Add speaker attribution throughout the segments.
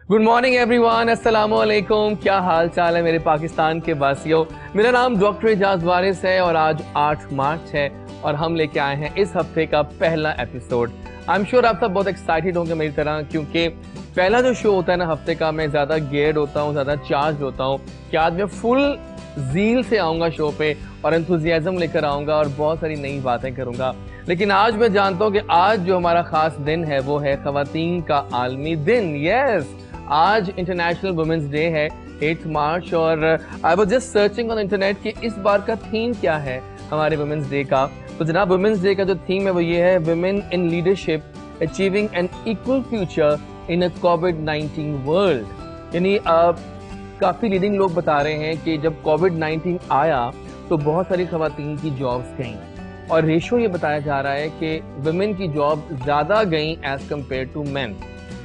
Speaker 1: Good morning everyone, अस्सलाम वालेकुम। क्या हाल चाल है मेरे पाकिस्तान के वासियों। मेरा नाम डॉक्टर एजाज वारिस है और आज 8 मार्च है और हम लेके आए हैं इस हफ्ते का पहला एपिसोड। आई एम श्योर आप सब बहुत एक्साइटेड होंगे मेरी तरह, क्योंकि पहला जो शो होता है ना हफ्ते का, मैं ज़्यादा गेयर्ड होता हूँ, ज़्यादा चार्ज होता हूँ कि आज मैं फुल जील से आऊँगा शो पे और एंथुजियाज्म लेकर आऊँगा और बहुत सारी नई बातें करूँगा। लेकिन आज मैं जानता हूँ कि आज जो हमारा ख़ास दिन है वो है ख़वातीन का आलमी दिन। यस, आज इंटरनेशनल वुमेंस डे है 8 मार्च और I was just searching on internet कि इस बार का थीम क्या है हमारे वुमेंस डे का। तो जनाब, वुमेंस डे का जो थीम है वो ये है, women in leadership achieving an equal future in a कोविड-19 वर्ल्ड। यानी काफ़ी लीडिंग लोग बता रहे हैं कि जब कोविड-19 आया तो बहुत सारी खवातीन की जॉब्स गईं और रेशो ये बताया जा रहा है कि वुमेन की जॉब ज़्यादा गईं as compare to man.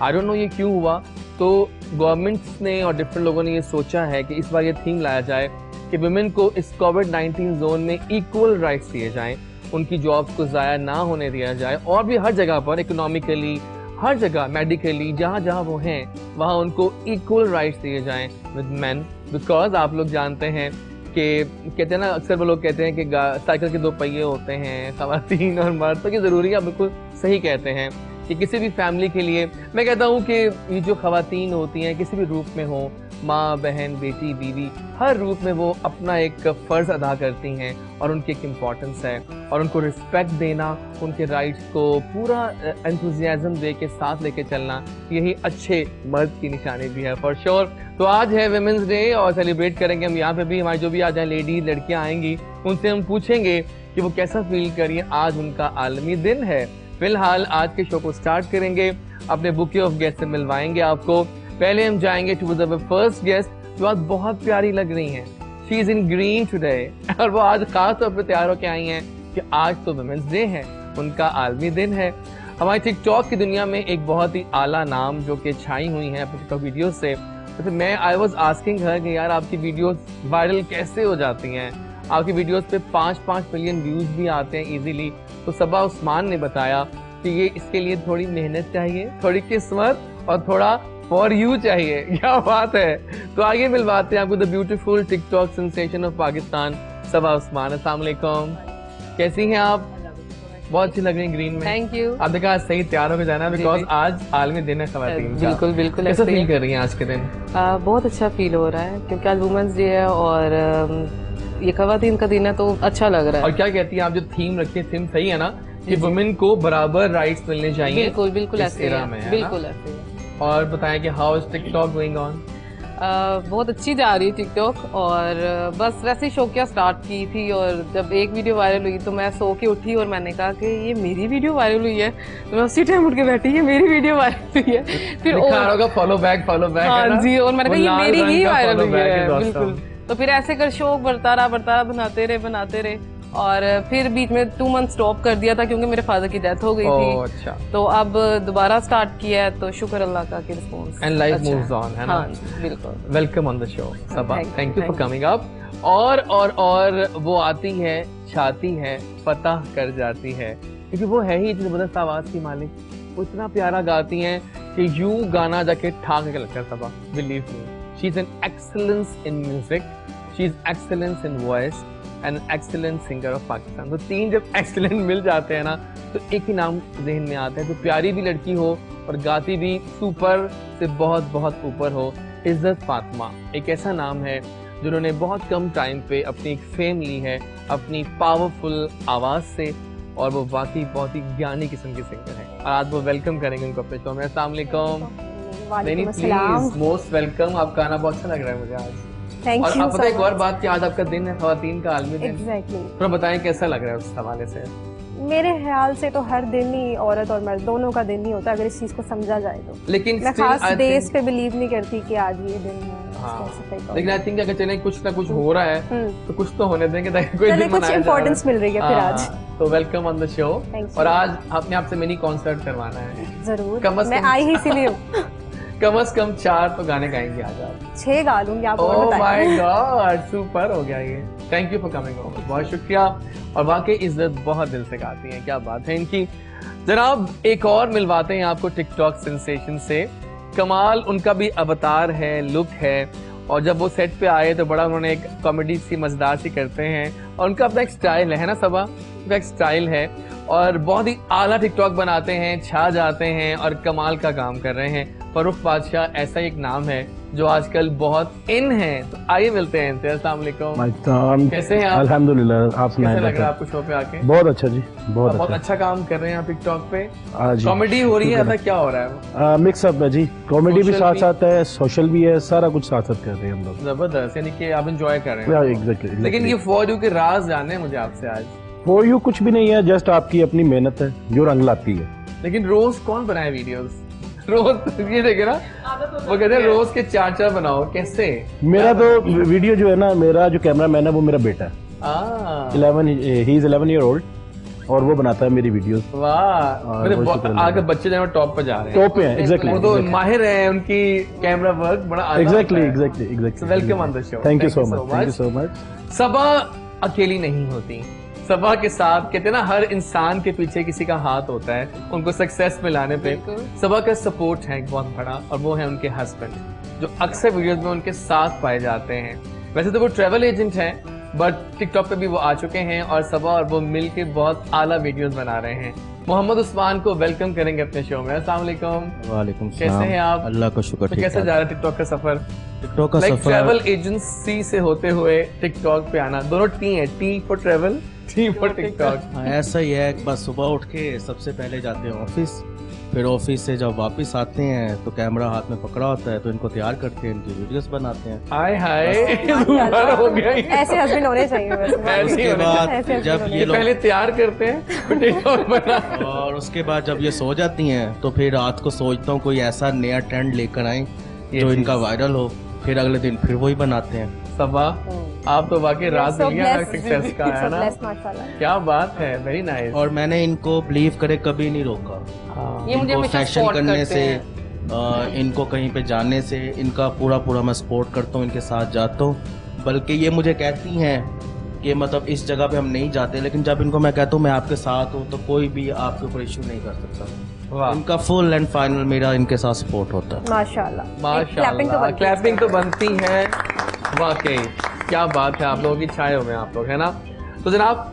Speaker 1: I don't know ये क्यों हुआ। तो गवर्नमेंट्स ने और डिफरेंट लोगों ने ये सोचा है कि इस बार ये थीम लाया जाए कि वुमेन को इस कोविड-19 जोन में इक्वल राइट्स दिए जाएं, उनकी जॉब्स को ज़ाया ना होने दिया जाए और भी हर जगह पर इकोनॉमिकली, हर जगह मेडिकली, जहाँ जहाँ वो हैं वहाँ उनको इक्वल राइट्स दिए जाएं विद मैन। बिकॉज आप लोग जानते हैं कि कहते हैं ना, अक्सर वो लोग कहते हैं कि साइकिल के 2 पहिए होते हैं, खवातीन और मर्द। तो ये ज़रूरी है, आप बिल्कुल सही कहते हैं कि किसी भी फैमिली के लिए मैं कहता हूँ कि ये जो खवातीन होती हैं किसी भी रूप में हो, माँ, बहन, बेटी, बीवी, हर रूप में वो अपना एक फ़र्ज़ अदा करती हैं और उनकी एक इम्पॉर्टेंस है और उनको रिस्पेक्ट देना, उनके राइट्स को पूरा एंथुजियाज्म दे के साथ लेके चलना, यही अच्छे मर्द की निशानी भी है फॉर श्योर। तो आज है वुमेंस डे और सेलिब्रेट करेंगे हम यहाँ पे भी। हमारी जो भी आज लेडी लड़कियाँ आएंगी उनसे हम पूछेंगे कि वो कैसा फील करिए, आज उनका आलमी दिन है। फिलहाल आज के शो को स्टार्ट करेंगे, अपने बुके ऑफ गेस्ट से मिलवाएंगे आपको। पहले हम जाएंगे टू द फर्स्ट गेस्ट जो आज बहुत प्यारी लग रही हैं। She is in green today और वो आज खास तौर पर तैयार होकर आई हैं कि आज तो वुमेंस डे है, उनका आलमी दिन है। हमारी टिकटॉक की दुनिया में एक बहुत ही आला नाम जो कि छाई हुई हैं अपने टिकटॉक वीडियो से। तो मैं आई वॉज आस्किंग हर कि यार आपकी वीडियोस वायरल कैसे हो जाती हैं, आपकी वीडियोस पे 5-5 मिलियन व्यूज भी आते हैं इजीली। तो सबा उस्मान ने बताया कि ये इसके लिए थोड़ी मेहनत चाहिए, थोड़ी किस्मत और थोड़ा फॉर यू चाहिए। क्या बात है। तो आगे मिलवाते हैं आपको the beautiful TikTok sensation of Pakistan, Saba Usman. अस्सलाम वालेकुम, कैसी हैं आप? बहुत अच्छी लग रही है ग्रीन में।
Speaker 2: Thank you.
Speaker 1: आपने कहा सही तैयार होकर जाना बिकॉज आज आलमी दिन है खवातीन का।
Speaker 2: बिल्कुल बिल्कुल।
Speaker 1: कैसा फील कर रही हैं आज के दिन?
Speaker 2: बहुत अच्छा फील हो रहा है क्योंकि आज वुमेंस डे है और ये खवातीन का दिन है तो अच्छा लग रहा है।
Speaker 1: और क्या कहती हैं आप, जो थीम रखी है, थीम सही है ना कि वुमेन को बराबर राइट्स मिलने चाहिए?
Speaker 2: बिल्कुल बिल्कुल ऐसे है,
Speaker 1: बिल्कुल
Speaker 2: ऐसे।
Speaker 1: और बताएं कि how is TikTok going on?
Speaker 2: बहुत अच्छी जा रही है टिकटॉक और बस वैसे ही शौकिया स्टार्ट की थी और जब एक वीडियो वायरल हुई तो मैं सो के उठी और मैंने कहा कि ये मेरी वीडियो वायरल हुई है। तो मैं उसी टाइम उठ के बैठी, ये मेरी वीडियो वायरल हुई है। फिर
Speaker 1: फॉलो बैक
Speaker 2: हाँ जी, और मैंने कहा ये मेरी ही वायरल हुई है। बिल्कुल। तो फिर ऐसे कर शौक बढ़ता रहा, बनाते रहे और फिर बीच में 2 मंथ स्टॉप कर दिया था क्योंकि मेरे फादर की डेथ हो गई थी।
Speaker 1: अच्छा। तो
Speaker 2: अब दोबारा स्टार्ट किया है तो शुक्र अल्लाह का कि response
Speaker 1: and life moves on, है ना?
Speaker 2: हाँ, बिल्कुल।
Speaker 1: Welcome on the show Saba, thank you for coming up. और वो आती है, छाती है, फतह कर जाती है, क्योंकि वो है ही इतनी जबरदस्त आवाज की मालिक। वो इतना प्यारा गाती हैं कि यूं गाना जाके ठाक के लगता है Saba. Believe me, she is an excellence in music, she is excellence in voice and excellent singer of Pakistan. तो 3 जब एक्सीलेंट मिल जाते हैं ना तो एक ही नाम जहन में आता है। तो प्यारी भी लड़की हो और गाती भी सुपर से बहुत बहुत ऊपर हो। इज्जत फातिमा एक ऐसा नाम है जिन्होंने बहुत कम टाइम पे अपनी एक फेम ली है अपनी पावरफुल आवाज़ से, और वो वाकई बहुत ही ज्ञानी किस्म की सिंगर है। और आज वो वेलकम करेंगे उनको अपने शो में। अस्सलाम वालेकुम। Please most welcome. आपका गाना बहुत अच्छा लग रहा है मुझे आज।
Speaker 3: Thank
Speaker 1: और
Speaker 3: you
Speaker 1: आप पता
Speaker 3: so
Speaker 1: एक और
Speaker 3: much.
Speaker 1: बात कि आज आपका दिन है खवातीन का आलमी दिन।
Speaker 3: Exactly.
Speaker 1: थोड़ा बताएं कैसा लग रहा है उस हवाले से?
Speaker 3: मेरे ख्याल से तो हर दिन ही औरत और मर्द दोनों का दिन ही होता है अगर इस चीज को समझा जाए तो।
Speaker 1: लेकिन
Speaker 3: मैं खास डेज पे बिलीव नहीं करती कि आज ये दिन है।
Speaker 1: हाँ, लेकिन आई थिंक अगर चले कुछ ना कुछ हो रहा है तो कुछ तो होने देंगे ताकि कोई दिन
Speaker 3: कुछ इम्पोर्टेंस मिल रही है फिर आज।
Speaker 1: तो वेलकम ऑन द शो। और आज आपने आपसे मिनी कॉन्सर्ट करवाना है।
Speaker 3: जरूर, मैं आई ही इसीलिए हूँ।
Speaker 1: कम से कम 4 तो गाने गाएंगे आज आप।
Speaker 3: 6 गा लूंगी आप।
Speaker 1: ओह माय गॉड, सुपर हो गया ये। Thank you for coming over, बहुत शुक्रिया। और वाकई इज्जत बहुत दिल से गाती हैं, क्या बात है इनकी। जनाब एक और मिलवाते हैं आपको टिकटॉक सेंसेशन से कमाल उनका भी अवतार है, लुक है, और जब वो सेट पे आए तो बड़ा उन्होंने एक कॉमेडी सी मजेदार सी करते हैं और उनका अपना एक स्टाइल है ना सबा, उनका एक स्टाइल है और बहुत ही आला टिकटॉक बनाते हैं, छा जाते हैं और कमाल का काम कर रहे हैं। फरूख बादशाह ऐसा एक नाम है जो आजकल बहुत इन है। तो आइए मिलते हैं इनसे। अस्सलाम वालेकुम, कैसे हैं आप?
Speaker 4: अल्हम्दुलिल्लाह, आप सुनाएं?
Speaker 1: कैसा लग रहा है आपको शो पे आके?
Speaker 4: बहुत अच्छा जी, बहुत
Speaker 1: अच्छा काम कर रहे हैं आप टिकटॉक पे।
Speaker 4: जी,
Speaker 1: कॉमेडी हो रही है, क्या हो रहा है?
Speaker 4: मिक्स अप है जी, कॉमेडी भी साथ साथ है, सोशल भी है, सारा कुछ साथ साथ कर रहे हैं हम लोग।
Speaker 1: जबरदस्त, यानी कि आप एंजॉय कर रहे हैं।
Speaker 4: एग्जैक्टली।
Speaker 1: लेकिन ये फॉर यू के राज जाने मुझे आपसे आज।
Speaker 4: फॉर यू कुछ भी नहीं है, जस्ट आपकी अपनी मेहनत है जो रंग लाती है।
Speaker 1: लेकिन रोज कौन बनाए वीडियोस? रोज ये देखे ना, वो कहते हैं रोज के 4 बनाओ, कैसे?
Speaker 4: मेरा तो वीडियो जो है ना, मेरा जो कैमरा मैन है वो मेरा बेटा है। 11 ईयर ओल्ड और वो बनाता है मेरी वीडियोस।
Speaker 1: वाह, आगे बच्चे जो टॉप पे जा रहे हैं,
Speaker 4: टॉप पे हैं। एग्जैक्टली,
Speaker 1: वो तो माहिर हैं, उनकी कैमरा वर्क बड़ा
Speaker 4: exactly.
Speaker 1: Welcome on the show.
Speaker 4: Thank you so much.
Speaker 1: Saba अकेली नहीं होती, सबा के साथ कहते हैं ना हर इंसान के पीछे किसी का हाथ होता है उनको सक्सेस में लाने पे। सबा का सपोर्ट है एक बहुत बड़ा, और वो है उनके हस्बैंड जो अक्सर वीडियोस में उनके साथ पाए जाते हैं। वैसे तो वो ट्रैवल एजेंट हैं, बट टिकटॉक पे भी वो आ चुके हैं और सबा और वो मिलके बहुत आला वीडियोस बना रहे हैं। मोहम्मद उस्मान को वेलकम करेंगे अपने शो में। अस्सलाम वालेकुम।
Speaker 5: वालेकुम
Speaker 1: कैसे हैं आप?
Speaker 5: अल्लाह का शुक्र।
Speaker 1: तो कैसे जा रहा है टिकटॉक का सफर?
Speaker 5: टिकटॉक का सफर
Speaker 1: ट्रैवल एजेंसी से होते हुए टिकटॉक पे आना, दोनों टी है, T for travel, T for TikTok.
Speaker 5: ऐसा ही है, बस सुबह उठ के सबसे पहले जाते हैं ऑफिस, फिर ऑफिस से जब वापस आते हैं तो कैमरा हाथ में पकड़ा होता है तो इनको तैयार करते हैं, इनकी वीडियोस बनाते हैं।
Speaker 1: हाय हो गया।
Speaker 3: ऐसे हस्बैंड होने चाहिए वैसे।
Speaker 5: उसके बाद जब ये लोग
Speaker 1: पहले तैयार करते हैं टिकटॉक बना,
Speaker 5: और उसके बाद जब ये सो जाती हैं तो फिर रात को सोचता हूँ कोई ऐसा नया ट्रेंड लेकर आए जो इनका वायरल हो, फिर अगले दिन फिर वही बनाते हैं।
Speaker 1: सबा, आप तो वाकई राज सक्सेस का है ना, क्या बात है, वेरी नाइस।
Speaker 5: और मैंने इनको बिलीव करे कभी नहीं रोका।
Speaker 2: ये मुझे
Speaker 5: इनको फैशन करने से, इनको कहीं पे जाने से, इनका पूरा मैं सपोर्ट करता हूँ, इनके साथ जाता हूँ। बल्कि ये मुझे कहती हैं कि मतलब इस जगह पे हम नहीं जाते, लेकिन जब इनको मैं कहता हूँ मैं आपके साथ हूँ तो कोई भी आपके ऊपर इशू नहीं कर सकता। इनका फुल एंड फाइनल मेरा इनके साथ सपोर्ट होता है।
Speaker 1: माशाल्लाह, क्लैपिंग तो बनती है। वाकई क्या बात है, आप लोगों की छाए हुए हैं आप लोग, है ना। तो जनाब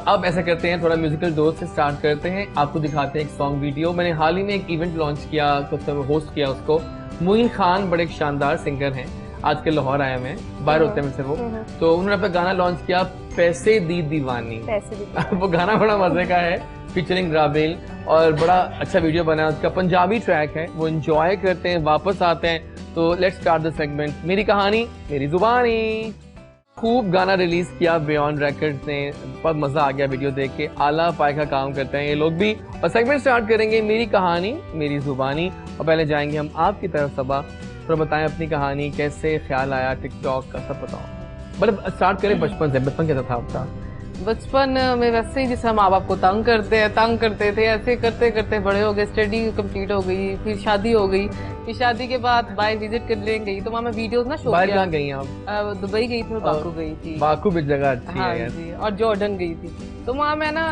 Speaker 1: अब ऐसा करते हैं, थोड़ा म्यूजिकल डोज से स्टार्ट करते हैं, आपको दिखाते हैं एक सॉन्ग वीडियो। मैंने हाल ही में एक इवेंट लॉन्च किया, कुछ होस्ट किया उसको। मुइन खान बड़े एक शानदार सिंगर हैं, आजकल लाहौर आए हुए हैं, बाहर होते हैं मुझसे वो, तो उन्होंने अपना गाना लॉन्च किया, पैसे दी दीवानी। वो गाना बड़ा मजे का है, फीचरिंग राबेल, और बड़ा अच्छा वीडियो बना है उसका, पंजाबी ट्रैक है, वो एंजॉय करते हैं, वापस आते हैं। तो लेट्स स्टार्ट द सेगमेंट, मेरी कहानी मेरी जुबानी। खूब गाना रिलीज किया बियॉन्ड रिकॉर्ड्स ने, बहुत मजा आ गया वीडियो देख के, आला पाए का काम करते हैं ये लोग भी। और सेगमेंट स्टार्ट करेंगे मेरी कहानी मेरी जुबानी, और पहले जाएंगे हम आपकी तरफ। सबा, तो बताएं अपनी कहानी, कैसे ख्याल आया टिकटॉक का, सब बताओ। मतलब स्टार्ट करें बचपन से, बचपन कैसा था आपका?
Speaker 2: बचपन में वैसे ही जैसे माँ बाप को तंग करते थे, ऐसे करते करते बड़े हो गए, स्टडी कंप्लीट हो गई, फिर शादी हो गई, फिर शादी के बाद बाहर विजिट करने गई तो वहाँ मैं वीडियोस ना शो किया।
Speaker 1: कहाँ गई आप?
Speaker 2: दुबई गई थी और बाकू गई थी।
Speaker 1: बाकू भी जगह अच्छी
Speaker 2: हाँ
Speaker 1: है
Speaker 2: जी, और जॉर्डन गई थी। तो वहाँ मैं ना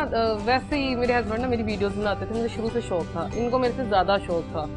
Speaker 2: वैसे ही मेरे हस्बैंड ना मेरी वीडियोस बनाते थे, मुझे शुरू से शौक था, इनको मेरे से ज्यादा शौक था,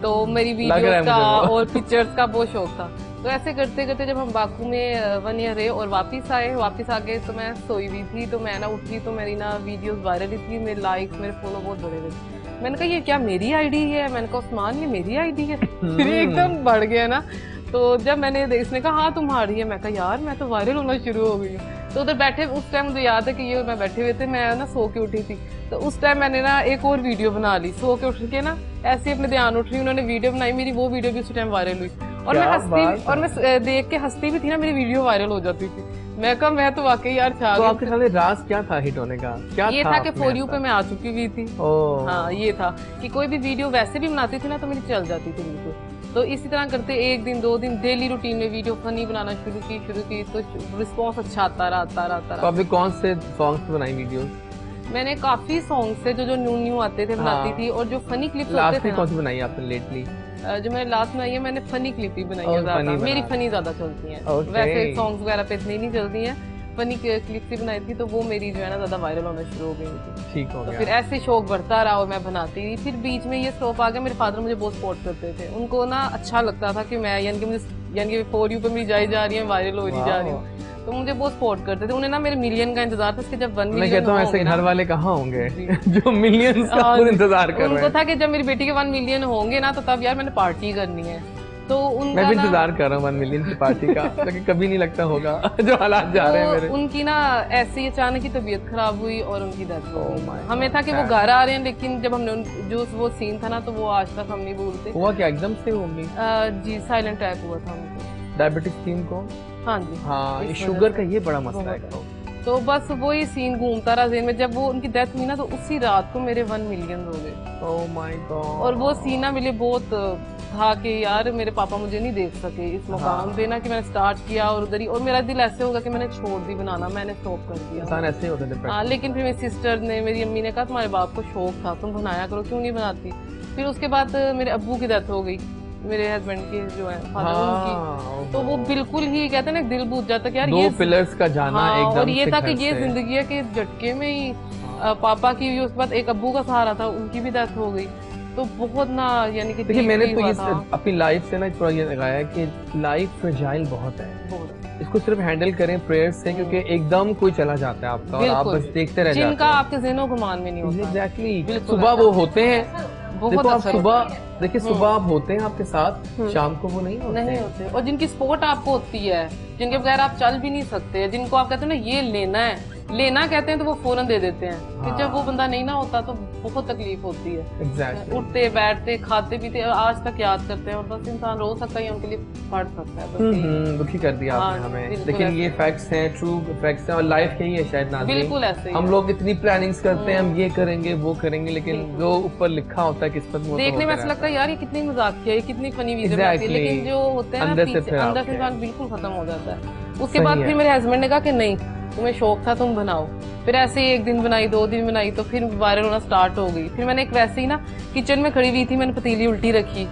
Speaker 2: तो मेरी वीडियोस का और पिक्चर्स का बहुत शौक था। तो ऐसे करते करते जब हम बाकू में 1 ईयर रहे और वापस आके तो मैं सोई हुई थी, तो मैं ना उठी तो मेरी ना वीडियोस वायरल थी, मेरे लाइक्स, मेरे फॉलो बहुत बड़े थे। मैंने कहा ये क्या मेरी आईडी है? मैंने कहा उस्मान ये मेरी आईडी है। फिर एकदम बढ़ गया ना। तो जब मैंने इसने कहा हाँ तुम्हारी है, मैं कहा यार मैं तो वायरल होना शुरू हो गई हूँ। तो उधर बैठे, उस टाइम मुझे याद है कि ये मैं बैठे हुए थे, मैं ना सो के उठी थी, तो उस टाइम मैंने ना एक और वीडियो बना ली, सो के उठ के ना ऐसे अपने ध्यान उठ रही, उन्होंने वीडियो बनाई, मेरी वो वीडियो भी उस टाइम वायरल हुई, और मैं हंसती, और मैं देख के हंसती भी थी ना, मेरी वीडियो वायरल हो जाती थी। मैं कहा मैं तो वाकई यार छा
Speaker 1: गई। तो आपके साथ राज क्या था हिट होने का? क्या
Speaker 2: ये था कि फॉर यू पे मैं आ चुकी हुई थी। हाँ, ये था कि कोई भी वीडियो वैसे भी बनाती थी ना तो मेरी चल जाती थी बिल्कुल। तो इसी तरह करते 1 दिन 2 दिन डेली रूटीन में वीडियो फनी बनाना शुरू की तो रिस्पॉन्स अच्छा आता रहा।
Speaker 1: तो आपने कौन से सॉन्ग्स बनाई वीडियोस?
Speaker 2: मैंने काफी सॉन्ग्स थे जो न्यू आते थे बनाती थी, और जो फनी क्लिप्स होते थे।
Speaker 1: कौन सी बनाई आपने लेटली?
Speaker 2: जो मैंने लास्ट बनाई है मैंने फनी क्लिप ही बनाई है, मेरी फनी ज्यादा चलती हैं, वैसे सॉन्ग्स वगैरह पे इतनी नहीं चलती हैं। फनी क्लिप भी बनाई थी, तो वो मेरी जो है ना ज़्यादा वायरल होना शुरू हो गई थी।
Speaker 1: ठीक हो
Speaker 2: तो
Speaker 1: गया।
Speaker 2: फिर ऐसे शौक बढ़ता रहा और मैं बनाती रही। फिर बीच में ये स्टॉप आ गया। मेरे फादर मुझे बहुत सपोर्ट करते थे, उनको ना अच्छा लगता था कि मैं यानी कि फॉर यू पे मेरी जाई जा रही है, वायरल हो रही जा रही हूँ, तो मुझे बहुत सपोर्ट करते थे। उन्हें ना मेरे मिलियन का इंतजार था, उसके जब 1
Speaker 1: मैं
Speaker 2: मिलियन
Speaker 1: कहता हूँ ऐसे घर वाले कहाँ होंगे जो मिलियंस का पूरा इंतजार कर रहे
Speaker 2: उनको
Speaker 1: हैं।
Speaker 2: था कि जब मेरी बेटी के 1 मिलियन होंगे ना तो तब यार मैंने पार्टी करनी है। तो उनका
Speaker 1: मैं भी
Speaker 2: ना
Speaker 1: इंतजार कर रहा हूँ 1 मिलियन की पार्टी का, लेकिन कभी नहीं लगता होगा जो हालात जा रहे हैं मेरे।
Speaker 2: उनकी ना ऐसी अचानक ही तबीयत खराब हुई और उनकी डेथ हो
Speaker 1: Oh my
Speaker 2: गई। हमें था कि वो
Speaker 1: God.
Speaker 2: घर आ रहे हैं, लेकिन जब हमने जो वो सीन था ना तो वो आज तक हम नहीं भूलते।
Speaker 1: हुआ क्या एकदम से होगी?
Speaker 2: जी साइलेंट अटैक हुआ था उनको।
Speaker 1: डायबिटिक टीम को?
Speaker 2: हाँ जी
Speaker 1: हाँ, ये
Speaker 2: इस
Speaker 1: शुगर
Speaker 2: वजह
Speaker 1: का
Speaker 2: से
Speaker 1: ये बड़ा मसला
Speaker 2: बहुत
Speaker 1: है।
Speaker 2: तो बस वही सीन घूमता रहा ज़हन में। जब वो उनकी डेथ हुई ना तो उसी रात को मेरे 1 मिलियन हो गए।
Speaker 1: Oh my God.
Speaker 2: और वो सीन ना मेरे बहुत था कि यार मेरे पापा मुझे नहीं देख सके इस मुकाम पे ना, कि मैंने स्टार्ट किया और उधर ही, और मेरा दिल ऐसे होगा कि मैंने छोड़ दी बनाना, मैंने स्टॉप कर दिया।
Speaker 1: इंसान ऐसे ही होता है डिप्रेशन।
Speaker 2: हाँ, लेकिन फिर मेरी सिस्टर ने, मेरी अम्मी ने कहा तुम्हारे बाप को शौक था, तुम बनाया करो, क्यों नहीं बनाती। फिर उसके बाद मेरे अब्बू की डेथ हो गई, मेरे हस्बैंड की जो है फादर उनकी। तो वो बिल्कुल ही कहते हैं ना दिल बूझ जाता कि यार
Speaker 1: दो
Speaker 2: ये
Speaker 1: पिलर्स का जाना
Speaker 2: हाँ,
Speaker 1: एकदम
Speaker 2: और ये
Speaker 1: से
Speaker 2: था
Speaker 1: घर
Speaker 2: कि ये
Speaker 1: से।
Speaker 2: जिंदगी है कि झटके में ही पापा की, उसके बाद एक अब्बू का सहारा था, उनकी भी डेथ हो गई। तो बहुत ना यानी कि
Speaker 1: देखिए मैंने तो
Speaker 2: हुआ
Speaker 1: ये
Speaker 2: था।
Speaker 1: अपनी लाइफ से ना थोड़ा ये लगाया है कि लाइफ फ्रेजाइल बहुत है,
Speaker 2: बहुत।
Speaker 1: इसको सिर्फ हैंडल करें प्रेयर से, क्योंकि एकदम कोई चला जाता है आपका और आप
Speaker 2: बिल्कुल।
Speaker 1: बस देखते रह जाते
Speaker 2: जिनका
Speaker 1: हैं।
Speaker 2: आपके ज़हनों गुमान में नहीं होता।
Speaker 1: एग्जैक्टली।
Speaker 2: बिल्कुल
Speaker 1: सुबह
Speaker 2: ऐसा।
Speaker 1: वो होते हैं,
Speaker 2: बहुत
Speaker 1: देखो आप
Speaker 2: अच्छा
Speaker 1: सुबह, देखिए सुबह आप होते हैं आपके साथ, शाम को वो नहीं होते
Speaker 2: नहीं होते। और जिनकी सपोर्ट आपको होती है, जिनके बगैर आप चल भी नहीं सकते, जिनको आप कहते हैं ना ये लेना कहते हैं तो वो फौरन दे देते हैं। फिर जब वो बंदा नहीं ना होता तो बहुत तकलीफ होती है।
Speaker 1: एग्जैक्टली।
Speaker 2: उठते बैठते खाते पीते आज तक याद करते हैं, और बस इंसान रो सकता है या उनके लिए पढ़ सकता है बस यही।
Speaker 1: दुखी कर दिया आपने
Speaker 2: हाँ,
Speaker 1: हमें,
Speaker 2: बिल्कुल
Speaker 1: लेकिन
Speaker 2: ऐसे।
Speaker 1: ये फैक्ट्स हैं, ट्रू फैक्ट्स हैं, और लाइफ यही है शायद नाज़रीन।
Speaker 2: बिल्कुल ऐसे ही
Speaker 1: हम
Speaker 2: है।
Speaker 1: लोग इतनी प्लानिंग्स करते हैं, हम ये करेंगे वो करेंगे, लेकिन जो ऊपर लिखा होता है किस्मत में वो तो
Speaker 2: देखने में
Speaker 1: होता
Speaker 2: ऐसा लगता है यार ये कितनी मजाकिया, ये कितनी फनी वीडियो
Speaker 1: Exactly.
Speaker 2: बनती है, लेकिन जो होते हैं ना
Speaker 1: अंदर से
Speaker 2: पीछे,
Speaker 1: फिर
Speaker 2: अंदर से
Speaker 1: आपके।
Speaker 2: इंसान बिल्कुल खत्म हो जाता है। उसके
Speaker 1: सही
Speaker 2: बाद
Speaker 1: है।
Speaker 2: फिर मेरे हस्बैंड ने कहा कि नहीं तुम्हें शौक था तुम बनाओ। फिर ऐसे ही 1 दिन बनाई, 2 दिन बनाई, तो फिर वायरल होना स्टार्ट हो गई। फिर मैंने एक वैसे ही ना किचन में खड़ी हुई थी, मैंने पतीली उल्टी रखी,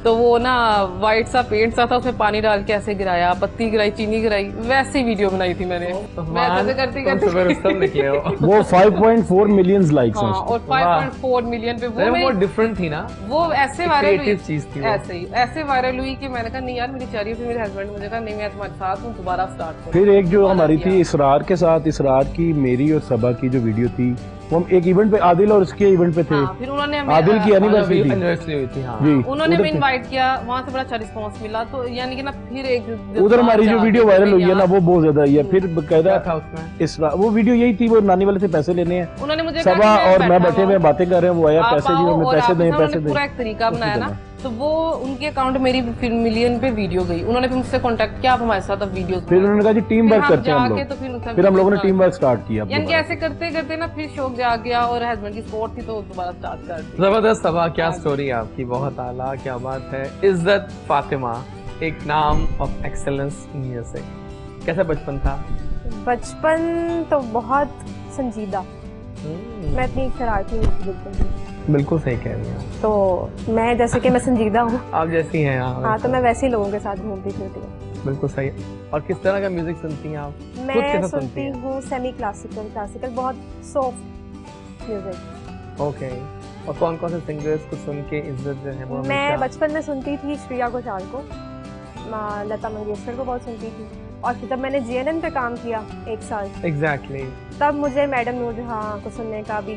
Speaker 2: तो वो ना वाइट सा पेंट सा था, उसमें पानी डाल के ऐसे गिराया, पत्ती गिराई, चीनी गिराई, वैसे वीडियो बनाई थी मैंने। मैं ऐसे करती
Speaker 1: निकले हो।
Speaker 4: वो 5.4 मिलियन लाइक्स
Speaker 2: हाँ,
Speaker 4: हैं
Speaker 2: और 5.4 मिलियन पे वो
Speaker 1: वो डिफरेंट थी ना,
Speaker 2: वो ऐसे वायरल हुई,
Speaker 1: क्रिएटिव चीज थी वो।
Speaker 2: ऐसे ही ऐसे वायरल हुई कि मैंने कहा नहीं यार मेरी चाहिए। फिर मेरे हस्बैंड मुझे कहा नहीं मैं तुम्हारे साथ हूँ, दोबारा स्टार्ट करो।
Speaker 4: फिर एक जो
Speaker 2: दोबारा
Speaker 4: हमारी
Speaker 2: किया।
Speaker 4: थी इसरार के साथ, इसरार की, मेरी और सबा की जो वीडियो थी, वो हम एक इवेंट पे, आदिल और उसके इवेंट पे थे।
Speaker 2: हाँ, फिर उन्होंने हमें
Speaker 4: आदिल की एनिवर्सरी थी
Speaker 1: एनिवर्सरी हुई थी। हाँ
Speaker 4: जी,
Speaker 2: उन्होंने
Speaker 4: उधर
Speaker 2: हमें
Speaker 4: थे।
Speaker 2: इनवाइट किया, वहाँ से बड़ा अच्छा रिस्पांस मिला। तो यानी कि ना फिर एक
Speaker 4: उधर हमारी जो वीडियो वायरल हुई है ना वो बहुत ज्यादा ही है। फिर
Speaker 1: क्या
Speaker 4: बकायदा
Speaker 1: था उसमें?
Speaker 4: इसरार, वो वीडियो यही थी, वो नानी वाले से पैसे लेने हैं,
Speaker 2: उन्होंने मुझे कहा
Speaker 4: सबा
Speaker 2: कि
Speaker 4: और मैं बैठे हुए
Speaker 2: हुआ
Speaker 4: बातें कर रहे हैं, वो आया
Speaker 2: आप
Speaker 4: पैसे जी
Speaker 2: आओ
Speaker 4: हमें
Speaker 2: और
Speaker 4: पैसे
Speaker 2: आप
Speaker 4: दें,
Speaker 2: उन्होंने
Speaker 4: पैसे
Speaker 2: पूरा
Speaker 4: दें।
Speaker 2: एक तरीका बनाया ना,
Speaker 4: देना।
Speaker 2: तो वो उनके अकाउंट मेरी फिर मिलियन पे वीडियो गई। उन्होंने फिर मुझसे कांटेक्ट किया, आप हमारे साथ अब वीडियो
Speaker 4: फिर उन्होंने कहा जी टीम वर्क करते हैं हम लोग। फिर हम लोगों ने टीम वर्क स्टार्ट किया।
Speaker 2: यानी कि ऐसे करते करते ना फिर शौक जाग गया, और हस्बैंड की सपोर्ट थी तो दोबारा स्टार्ट कर दी।
Speaker 1: जबरदस्त सबा, क्या स्टोरी है आपकी, बहुत आला, क्या बात है। इज्जत फातिमा, एक नाम ऑफ एक्सेलेंस म्यूजिक। कैसा बचपन था?
Speaker 3: बचपन तो बहुत संजीदा, मैं इतनी शरारती नहीं थी बिल्कुल भी।
Speaker 1: बिल्कुल सही कह रही हैं
Speaker 3: तो मैं जैसे कि मैं संजीदा हूँ,
Speaker 1: आप जैसी हैं।
Speaker 3: हाँ, तो मैं वैसे ही लोगों के साथ घूमती फिरती हूँ।
Speaker 1: बिल्कुल सही। और किस तरह का म्यूजिक सुनती हैं आप? खुद
Speaker 3: मैं
Speaker 1: कैसा
Speaker 3: सुनती
Speaker 1: हैं?
Speaker 3: हूँ सेमी क्लासिकल, क्लासिकल, बहुत सॉफ्ट म्यूजिक।
Speaker 1: ओके। और कौन कौन से सिंगर्स को सुन के इज्जत जो है वो
Speaker 3: मैं
Speaker 1: हमेशा-
Speaker 3: बचपन में सुनती थी श्रेया घोषाल को, लता मंगेशकर को बहुत सुनती थी। और फिर जब मैंने GNN पे काम किया 1 साल,
Speaker 1: एग्जैक्टली।
Speaker 3: तब मुझे मैडम नूरजहां को सुनने का भी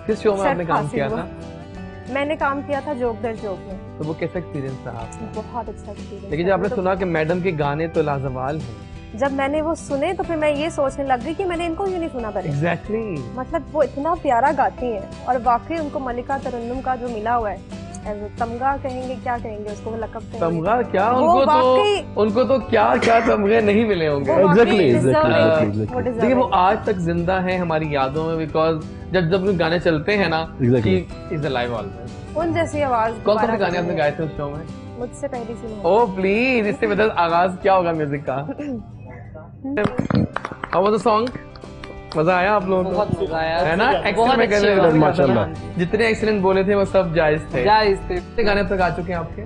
Speaker 1: किस शो में आपने काम
Speaker 3: हासिल
Speaker 1: किया
Speaker 3: हुआ।
Speaker 1: था?
Speaker 3: मैंने काम किया था जोक दर जोक में।
Speaker 1: तो वो कैसा एक्सपीरियंस रहा आपका?
Speaker 3: बहुत अच्छा एक्सपीरियंस।
Speaker 1: लेकिन जब आपने सुना कि मैडम के गाने तो लाजवाल हैं।
Speaker 3: जब मैंने वो सुने तो फिर मैं ये सोचने लग गई कि मैंने इनको क्यों नहीं सुना पहले।
Speaker 1: एग्जैक्टली।
Speaker 3: मतलब वो इतना प्यारा गाती हैं, और वाकई उनको मलिका तरन्नुम का जो मिला हुआ है, तमगा कहेंगे, क्या कहेंगे उसको, लकब कहेंगे।
Speaker 1: तमगा क्या?
Speaker 3: वो
Speaker 1: उनको
Speaker 3: वाकई-
Speaker 1: तो क्या तमगे नहीं मिले होंगे।
Speaker 3: वो वाकई
Speaker 4: Exactly,
Speaker 3: deserve
Speaker 4: exactly,
Speaker 3: है,
Speaker 4: exactly.
Speaker 3: वो deserve
Speaker 1: देखिए वो
Speaker 3: है।
Speaker 1: आज तक जिंदा है हमारी यादों में, बिकॉज जब गाने चलते हैं ना,
Speaker 4: Exactly.
Speaker 1: Is live always.
Speaker 3: उन जैसी आवाज
Speaker 1: कौन से
Speaker 3: दोबारा
Speaker 1: गाने आपने
Speaker 3: कभी
Speaker 1: गाए थे उस शो में?
Speaker 3: नहीं। मुझसे पहली सी मोहब्बत।
Speaker 1: ओह प्लीज, इससे बता आगाज क्या होगा म्यूजिक का? How was the song? मजा आया आप लोगों को?
Speaker 2: बहुत मजा आया,
Speaker 1: है ना?
Speaker 2: बहुत
Speaker 1: एक्सेलेंट में
Speaker 2: अच्छे
Speaker 1: कैसे
Speaker 2: गाने।
Speaker 4: माशाल्लाह।
Speaker 1: जितने एक्सीलेंट बोले थे वो सब जायज थे।
Speaker 2: जायज थे।
Speaker 1: कितने गाने अब तक आ चुके हैं आपके?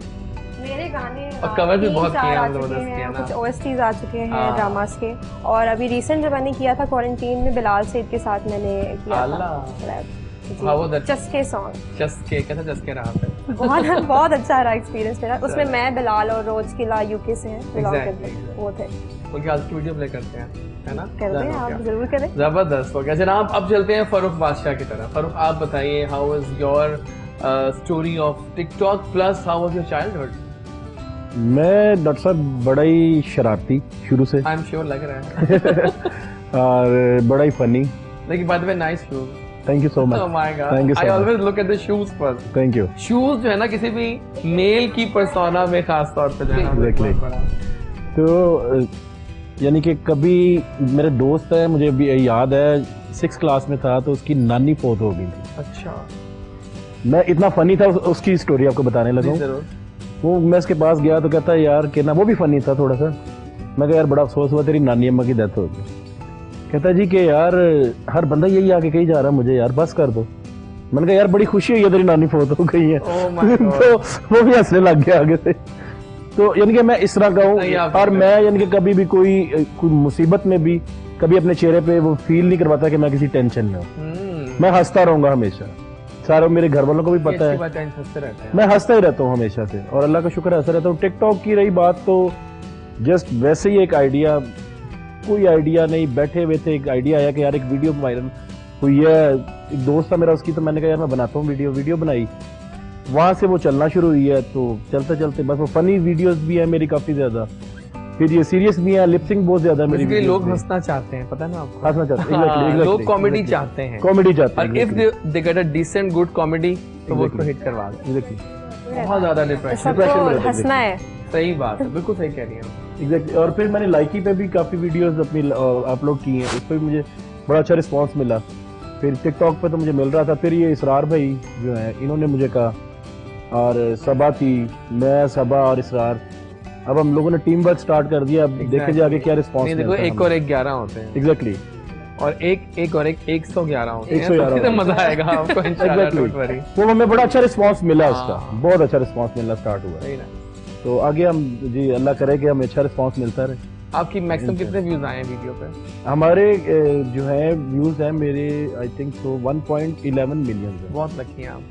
Speaker 3: मेरे गाने
Speaker 1: और cover भी बहुत
Speaker 3: 3-4
Speaker 1: किए हैं
Speaker 3: आ
Speaker 1: हम लोगों
Speaker 3: चुके
Speaker 1: ने,
Speaker 3: हैं,
Speaker 1: ना?
Speaker 3: कुछ OSTs आ चुके हैं
Speaker 1: हाँ।
Speaker 3: ड्रामास के, और अभी रिसेंट जो मैंने किया था क्वारंटीन में बिलाल सेठ के साथ मैंने किया
Speaker 1: अल्लाह।
Speaker 3: था rap। जी,
Speaker 1: How was that?
Speaker 3: Chaske song
Speaker 1: Chaske, कैसा चस्के रहा फिर?
Speaker 3: बहुत बहुत अच्छा रहा एक्सपीरियंस मेरा। उसमें मैं, बिलाल और रोज किला यूके से हैं, बिलोंग
Speaker 1: Exactly,
Speaker 3: करते हैं,
Speaker 1: exactly.
Speaker 3: वो थे।
Speaker 1: क्योंकि आज की वीडियो प्ले करते हैं, है ना?
Speaker 3: कर दें, आप जरूर करें।
Speaker 1: जबरदस्त हो गया जनाब। अब चलते हैं फरूख बादशाह की तरफ। फरूख, आप बताइए, how is your story of TikTok plus how was your childhood?
Speaker 4: मैं डॉक्टर साहब बड़ा ही शरारती शुरू से
Speaker 1: आई एम श्योर लग रहा है।
Speaker 4: और बड़ा ही फनी।
Speaker 1: लेकिन bye the way nice shoes.
Speaker 4: Thank you so much.
Speaker 1: Oh my God.
Speaker 4: Thank you
Speaker 1: I
Speaker 4: so much.
Speaker 1: always look at the shoes first.
Speaker 4: Thank you.
Speaker 1: Shoes जो है ना किसी भी मेल की पर्सोना में खास तौर पे जो है ना,
Speaker 4: Exactly.
Speaker 1: बहुत बड़ा।
Speaker 4: तो यानी कि कभी मेरे दोस्त है, मुझे भी याद है 6th क्लास में था तो उसकी नानी फोत हो गई थी।
Speaker 1: अच्छा,
Speaker 4: मैं इतना फनी था उसकी स्टोरी आपको बताने लगा
Speaker 1: जी
Speaker 4: हूँ।
Speaker 1: जरूर।
Speaker 4: वो मैं उसके पास गया तो कहता है यार कि ना, वो भी फनी था थोड़ा सा। मैं कहा यार बड़ा अफसोस हुआ तेरी नानी अम्मा की डेथ हो गई। कहता जी कि यार हर बंदा यही आके कही जा रहा है मुझे यार बस कर दो। मैंने कहा यार बड़ी खुशी हुई है तेरी नानी फोत हो गई है।
Speaker 1: Oh my God.
Speaker 4: तो वो भी हंसने लग गया आगे से। तो यानी कि मैं इस तरह का
Speaker 1: नहीं,
Speaker 4: हूँ।
Speaker 1: आप
Speaker 4: और
Speaker 1: ठीक
Speaker 4: मैं यानी कि कभी भी कोई मुसीबत में भी कभी अपने चेहरे पे वो फील नहीं करवाता कि मैं किसी टेंशन में हूँ। मैं हंसता रहूंगा हमेशा। सारे मेरे घर वालों को भी पता है
Speaker 1: हंसते रहते हैं।
Speaker 4: मैं हंसता ही रहता हूँ हमेशा से, और अल्लाह का शुक्र हंसता रहता हूँ। टिकटॉक की रही बात तो जस्ट वैसे ही एक आइडिया, कोई आइडिया नहीं, बैठे हुए थे एक आइडिया आया कि यार एक वीडियो वायरल हुई है। एक दोस्त था मेरा उसकी, तो मैंने कहा यार मैं बनाता हूँ वीडियो बनाई। वहां से वो चलना शुरू हुई है। तो चलते चलते बस वो फनी वीडियोस भी है मेरी काफी ज्यादा, फिर ये सीरियस भी है, लिपसिंग बहुत ज्यादा है मेरी
Speaker 1: बेसिकली
Speaker 4: वीडियोस
Speaker 1: लोग
Speaker 4: में।
Speaker 1: हंसना चाहते हैं, पता है ना आपको?
Speaker 4: हंसना चाहते हैं,
Speaker 1: हाँ,
Speaker 4: exactly,
Speaker 1: लोग कॉमेडी
Speaker 4: exactly.
Speaker 1: चाहते हैं।
Speaker 4: कॉमेडी चाहते हैं
Speaker 1: और if they get a decent good comedy तो वो उसको हिट करवा दे।
Speaker 4: Exactly.
Speaker 1: बहुत ज्यादा डिप्रेशन।
Speaker 4: Depression में
Speaker 3: सबको
Speaker 4: रहता है,
Speaker 3: हंसना है।
Speaker 1: सही बात है, बिल्कुल सही कह रही हैं।
Speaker 4: Exactly. और फिर मैंने लाइकी पे भी काफी वीडियोस अपनी अपलोड की हैं, उस पर मुझे बड़ा अच्छा रिस्पांस मिला। फिर टिकटॉक पे तो मुझे मिल रहा था। फिर ये इसरार भाई जो है इन्होंने मुझे कहा, और सबा थी, मैं, सबा और इसरार, अब हम लोगों ने टीम वर्क स्टार्ट कर दिया। अब देखे जाके क्या रिस्पांस
Speaker 1: नहीं, देखो एक और एक 11 होते हैं।
Speaker 4: एग्जैक्टली।
Speaker 1: और एक और एक 111 होते हैं।
Speaker 4: 111
Speaker 1: तो मजा आएगा आपको इंशाल्लाह, डोंट वरी।
Speaker 4: वो हमें बड़ा अच्छा रिस्पांस मिला
Speaker 1: हाँ।
Speaker 4: उसका, बहुत अच्छा रिस्पांस मिलना स्टार्ट हुआ।
Speaker 1: सही ना।
Speaker 4: तो आगे हम जी अल्लाह करे कि हमें अच्छा रिस्पांस मिलता रहे।
Speaker 1: आपकी मैक्सिमम कितने व्यूज आए हैं वीडियो पे?
Speaker 4: हमारे जो है व्यूज हैं मेरे आई थिंक सो 1.11 मिलियन है।
Speaker 1: बहुत लकी हैं आप।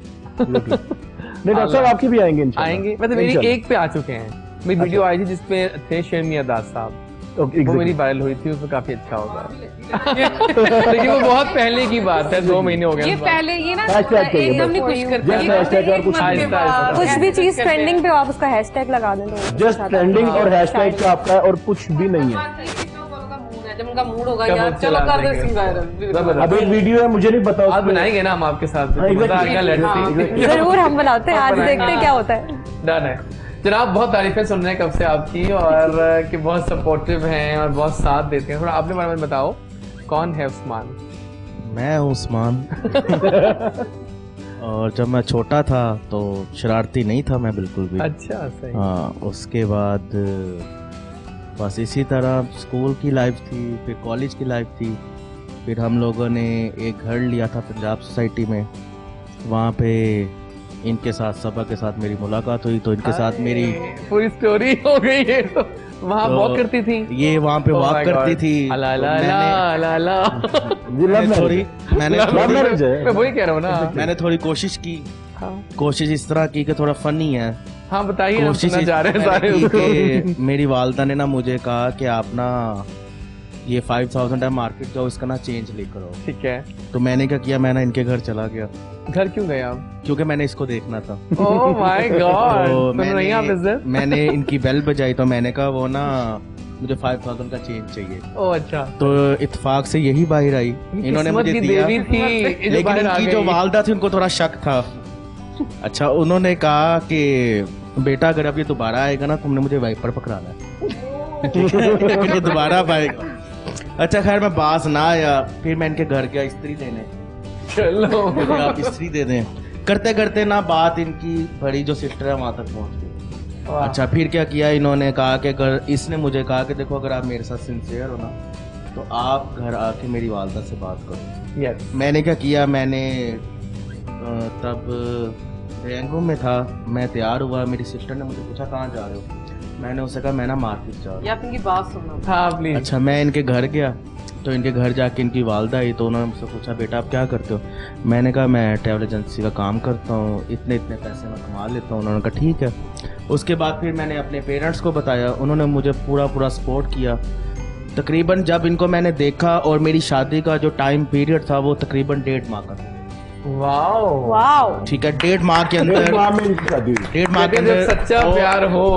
Speaker 4: नहीं डॉक्टर साहब आपके भी आएंगे इंशाल्लाह।
Speaker 1: आएंगे, मतलब मेरी
Speaker 4: इंशाल्लाह।
Speaker 1: एक पे आ चुके हैं। मेरी वीडियो आई थी जिसपे थे शेरमी अदाज साहब,
Speaker 4: Okay,
Speaker 1: वो मेरी
Speaker 4: exactly.
Speaker 1: वायरल हुई थी, उसमें काफी अच्छा होगा। लेकिन वो बहुत पहले की बात है, 2 महीने हो गए
Speaker 2: ये
Speaker 1: उस बात।
Speaker 2: पहले ये ना
Speaker 4: Hashtag चाहिए
Speaker 2: एकदम नहीं
Speaker 4: बस।
Speaker 2: खुश करते
Speaker 4: Just
Speaker 2: ये
Speaker 4: hashtag और
Speaker 2: एक
Speaker 4: कुछ
Speaker 2: month
Speaker 1: नहीं।
Speaker 2: के बाद
Speaker 1: आहिस्ता-
Speaker 3: कुछ भी
Speaker 2: ऐसे
Speaker 3: चीज
Speaker 2: करते हैं।
Speaker 3: ट्रेंडिंग पे आप उसका हैशटैग लगा दें तो
Speaker 4: जस्ट ट्रेंडिंग और हैशटैग का आपका है और कुछ भी नहीं है।
Speaker 2: जब उनका मूड होगा
Speaker 1: कब
Speaker 2: यार
Speaker 1: वो
Speaker 2: चलो
Speaker 1: चला
Speaker 2: कर दे
Speaker 1: देंगे।
Speaker 2: इसकी वायरल।
Speaker 1: जबरदस्त।
Speaker 4: अब एक वीडियो है, मुझे नहीं पता
Speaker 1: आज
Speaker 4: उसमें-
Speaker 1: बनाएंगे ना हम आपके साथ,
Speaker 4: हाँ,
Speaker 1: मजा
Speaker 4: exactly.
Speaker 1: आएगा। लेट्स
Speaker 4: हाँ,
Speaker 1: सी।
Speaker 4: exactly.
Speaker 3: जरूर हम बनाते हैं, आज देखते हैं क्या होता है।
Speaker 1: डन है जनाब। बहुत तारीफें सुन रहे हैं कब से आपकी, और कि बहुत सपोर्टिव हैं और बहुत साथ देते हैं। थोड़ा अपने बारे में बताओ, कौन है उस्मान?
Speaker 5: मैं हूँ उस्मान। और जब मैं छोटा था तो शरारती नहीं था मैं बिल्कुल भी।
Speaker 1: अच्छा, सही।
Speaker 5: हाँ, उसके बाद बस इसी तरह स्कूल की लाइफ थी, फिर कॉलेज की लाइफ थी। फिर हम लोगों ने एक घर लिया था पंजाब सोसाइटी में, वहाँ पे इनके साथ, सबा के साथ मेरी मुलाकात हुई। तो इनके साथ मेरी
Speaker 1: पूरी स्टोरी हो गई है। तो वहाँ
Speaker 5: तो
Speaker 1: वॉक करती थी,
Speaker 5: ये वहाँ पे
Speaker 1: Oh
Speaker 5: वॉक
Speaker 1: my
Speaker 5: करती
Speaker 1: God.
Speaker 5: थी।
Speaker 1: अला
Speaker 5: तो
Speaker 1: ला
Speaker 5: मैंने-
Speaker 1: ला ला ला।
Speaker 4: जी लव
Speaker 5: मैंने थोड़ी
Speaker 4: मैरिज
Speaker 5: मैंने
Speaker 1: Love
Speaker 5: थोड़ी-
Speaker 4: marriage है।
Speaker 1: मैं वही कह रहा हूँ ना।
Speaker 5: मैंने थोड़ी कोशिश की,
Speaker 1: हाँ,
Speaker 5: कोशिश इस तरह की कि थोड़ा फनी है।
Speaker 1: हाँ बताइए, हम
Speaker 5: कोशिश
Speaker 1: सुनना
Speaker 5: इस
Speaker 1: जा रहे हैं
Speaker 5: मैंने
Speaker 1: सारे
Speaker 5: की
Speaker 1: उसको।
Speaker 5: कि मेरी वालदा ने ना मुझे कहा कि आप ना ये 5000 है मार्केट जाओ, इसका ना चेंज लेकर आओ।
Speaker 1: ठीक है,
Speaker 5: तो मैंने क्या किया, मैं ना इनके घर चला गया
Speaker 1: घर क्यों गए आप?
Speaker 5: क्योंकि मैंने इसको देखना था।
Speaker 1: ओह माय गॉड,
Speaker 5: तो
Speaker 1: सुन रही हैं आप इज्जत?
Speaker 5: मैंने इनकी बेल बजाई तो मैंने कहा वो ना मुझे 5000 का चेंज चाहिए।
Speaker 1: ओह अच्छा,
Speaker 5: तो इत्तेफाक से यही बाहर आई, इन्होंने
Speaker 1: किस्मत
Speaker 5: मुझे
Speaker 1: की
Speaker 5: दिया।
Speaker 1: देवी थी, ये जो
Speaker 5: लेकिन
Speaker 1: बाहर आ
Speaker 5: इनकी जो
Speaker 1: गई।
Speaker 5: वालदा थी उनको थोड़ा शक था। अच्छा, उन्होंने कहा कि बेटा अगर अब ये दोबारा आएगा ना तुमने मुझे वाइपर पकड़ाना है। ठीक है? अगर ये दोबारा अब आएगा। अच्छा खैर मैं बास ना आया, फिर मैं इनके घर गया इस्त्री देने।
Speaker 1: चलो
Speaker 5: मुझे आप इस्त्री दे दें। करते करते ना बात इनकी बड़ी जो सिस्टर है वहां तक पहुंच गई।
Speaker 1: वाह।
Speaker 5: अच्छा फिर क्या किया, इन्होंने कहा कि अगर इसने मुझे कहा कि देखो अगर आप मेरे साथ सिंसियर हो ना तो आप घर आके मेरी वालदा से बात करो।
Speaker 1: यस,
Speaker 5: मैंने क्या किया, मैंने तब ड्राइंग रूम में था, मैं तैयार हुआ, मेरी सिस्टर ने मुझे पूछा कहाँ जा रहे हो, मैंने उससे कहा मैं ना मार्केट जा रहा हूँ।
Speaker 2: या इनकी बात सुनना।
Speaker 1: हाँ प्लीज।
Speaker 5: अच्छा, मैं इनके घर गया तो इनके घर जाके इनकी वालदा आई तो उन्होंने मुझसे पूछा बेटा आप क्या करते हो, मैंने कहा मैं ट्रैवल एजेंसी का काम करता हूँ, इतने इतने पैसे मैं कमा लेता हूँ। उन्होंने कहा ठीक है। उसके बाद फिर मैंने अपने पेरेंट्स को बताया, उन्होंने मुझे पूरा सपोर्ट किया। तकरीबन जब इनको मैंने देखा और मेरी शादी का जो टाइम पीरियड था वो तकरीबन 1.5 माह का था।
Speaker 1: वाओ
Speaker 3: वाओ,
Speaker 5: ठीक है, 1.5 माह के अंदर,
Speaker 4: 1.5 माह में इनकी शादी हुई।
Speaker 5: 1.5 माह के
Speaker 1: जब
Speaker 5: अंदर
Speaker 1: सच्चा प्यार हो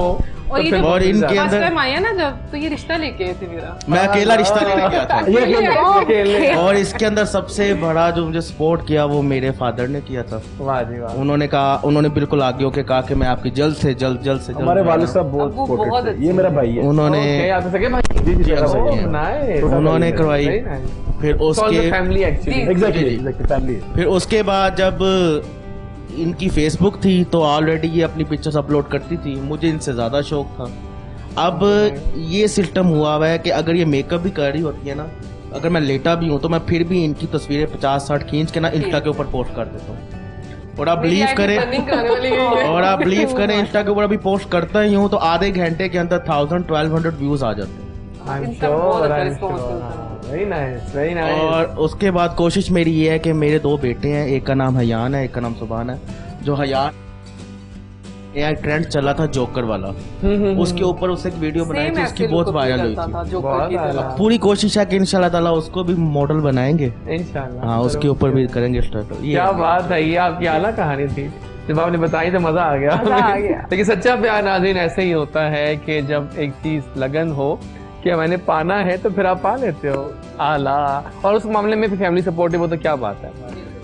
Speaker 2: और ये
Speaker 1: तो
Speaker 2: जो
Speaker 5: और इनके
Speaker 2: फर्स्ट
Speaker 5: अंदर
Speaker 2: टाइम आया ना जब, तो ये रिश्ता लेके आए थे मेरा।
Speaker 5: मैं अकेला रिश्ता लेने गया था।
Speaker 1: ये खेलने।
Speaker 5: और इसके अंदर सबसे बड़ा जो मुझे सपोर्ट किया वो मेरे फादर ने किया था।
Speaker 1: वाह जी वाह।
Speaker 5: उन्होंने बिल्कुल आगे होके कहा कि मैं आपकी जल्द से जल्द
Speaker 4: हमारे वालिद साहब बहुत
Speaker 2: अब वो
Speaker 4: supportive
Speaker 2: बहुत
Speaker 4: थे।
Speaker 2: अच्छे
Speaker 4: ये मेरा भाई है।
Speaker 5: उन्होंने
Speaker 1: Okay, आप तो सके भाई।
Speaker 4: जी जी मेरा भाई
Speaker 1: Oh,
Speaker 4: है।
Speaker 1: nice.
Speaker 5: उन्होंने करवाई।
Speaker 1: Very nice.
Speaker 5: फिर
Speaker 1: It's called the
Speaker 5: उसके
Speaker 1: family actually.
Speaker 4: एग्जैक्टली फैमिली है।
Speaker 5: फिर उसके बाद जब इनकी फेसबुक थी तो ऑलरेडी ये अपनी पिक्चर्स अपलोड करती थी, मुझे इनसे ज़्यादा शौक था। अब ये सिस्टम हुआ हुआ है कि अगर ये मेकअप भी कर रही होती है ना, अगर मैं लेटा भी हूँ तो मैं फिर भी इनकी तस्वीरें 50-60 खींच के ना इंस्टा के ऊपर पोस्ट कर देता हूँ। और आप बिलीव करें, और आप बिलीव करें इंस्टा के ऊपर अभी पोस्ट करता ही हूँ तो आधे घंटे के अंदर 1000-1200 व्यूज आ जाते हैं।
Speaker 1: I'm
Speaker 2: इनका बहुत
Speaker 1: sure,
Speaker 2: अच्छा
Speaker 1: I'm
Speaker 2: response
Speaker 1: sure.
Speaker 2: मिलता है।
Speaker 1: Very nice, very nice.
Speaker 5: और उसके बाद कोशिश मेरी ये है कि मेरे 2 बेटे हैं, एक का नाम हयान है, एक का नाम सुभान है। जो हयान यार ट्रेंड चला था जोकर वाला, उसके ऊपर उससे एक वीडियो बनाई थी, उसकी बहुत वायरल हुई थी।
Speaker 1: बहुत आला।
Speaker 5: पूरी कोशिश है कि इंशाल्लाह ताला उसको भी मॉडल बनाएंगे।
Speaker 1: इंशाल्लाह।
Speaker 5: हाँ, उसके ऊपर भी करेंगे स्टार्ट।
Speaker 1: क्या बात है, ये आपकी आला कहानी थी। जब आपने बताई तो मजा आ गया।
Speaker 3: मजा आ गया।
Speaker 1: लेकिन सच्चा प्यार नाज़रीन ऐसे ही होता है कि जब एक चीज लगन हो कि मैंने पाना है तो फिर आप पा लेते हो। आला। और उस मामले में फिर फैमिली सपोर्टिव हो तो क्या बात है।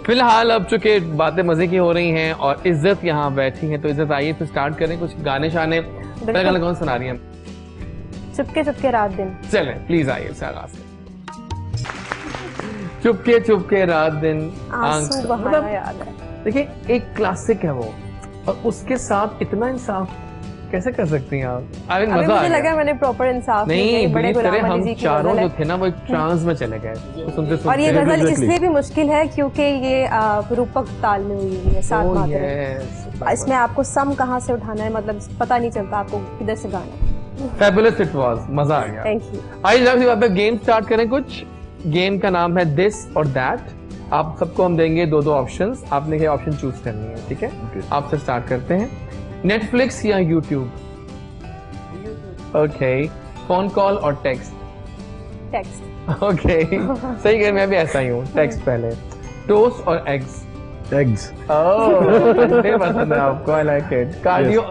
Speaker 1: फिलहाल अब चूंकि बातें मजे की हो रही हैं और इज्जत यहाँ बैठी है तो इज्जत आइए फिर स्टार्ट करें कुछ गाने शाने। पहला गाना कौन सुना रही है?
Speaker 3: चुपके चुपके रात दिन।
Speaker 1: चले प्लीज आइए सारा से। चुपके चुपके रात दिन
Speaker 3: आंसू बहाना याद है।
Speaker 1: देखिए एक क्लासिक है वो, और उसके साथ इतना इंसाफ कैसे कर सकती हैं आप?
Speaker 3: अभी
Speaker 1: मजा आ
Speaker 3: मुझे
Speaker 1: गया।
Speaker 3: लगा मैंने प्रॉपर इंसाफ
Speaker 1: नहीं
Speaker 3: बड़े
Speaker 1: believe करें,
Speaker 3: गुलाम अली
Speaker 1: हम
Speaker 3: जी की
Speaker 1: चारों
Speaker 3: गजल
Speaker 1: जो
Speaker 3: है।
Speaker 1: थे ना वो एक ट्रांस में चले गए सुनते
Speaker 3: और ये
Speaker 1: सुनते।
Speaker 3: गजल इसलिए भी मुश्किल है क्योंकि ये रूपक ताल में हुई हुई है, 7
Speaker 1: Oh,
Speaker 3: मात्रा
Speaker 1: yes.
Speaker 3: में। इसमें आपको सम कहाँ से उठाना है, मतलब पता नहीं चलता आपको किधर से गाना।
Speaker 1: Fabulous it was, मजा आ गया।
Speaker 3: Thank you.
Speaker 1: आइए जब आप गेम स्टार्ट करें। कुछ गेम का नाम है दिस और दैट। आप सबको हम देंगे 2-2 ऑप्शंस, आपने क्या ऑप्शन चूज करनी है, ठीक है? आपसे स्टार्ट करते हैं। नेटफ्लिक्स या यूट्यूब? ओके। फोन कॉल और टेक्स्ट?
Speaker 3: टेक्स्ट।
Speaker 1: ओके सही कह, मैं भी ऐसा ही हूँ, टेक्स्ट पहले। टोस्ट और एग्स?
Speaker 4: एग्स।
Speaker 1: ओह पसंद है आपको, I like it. Cardio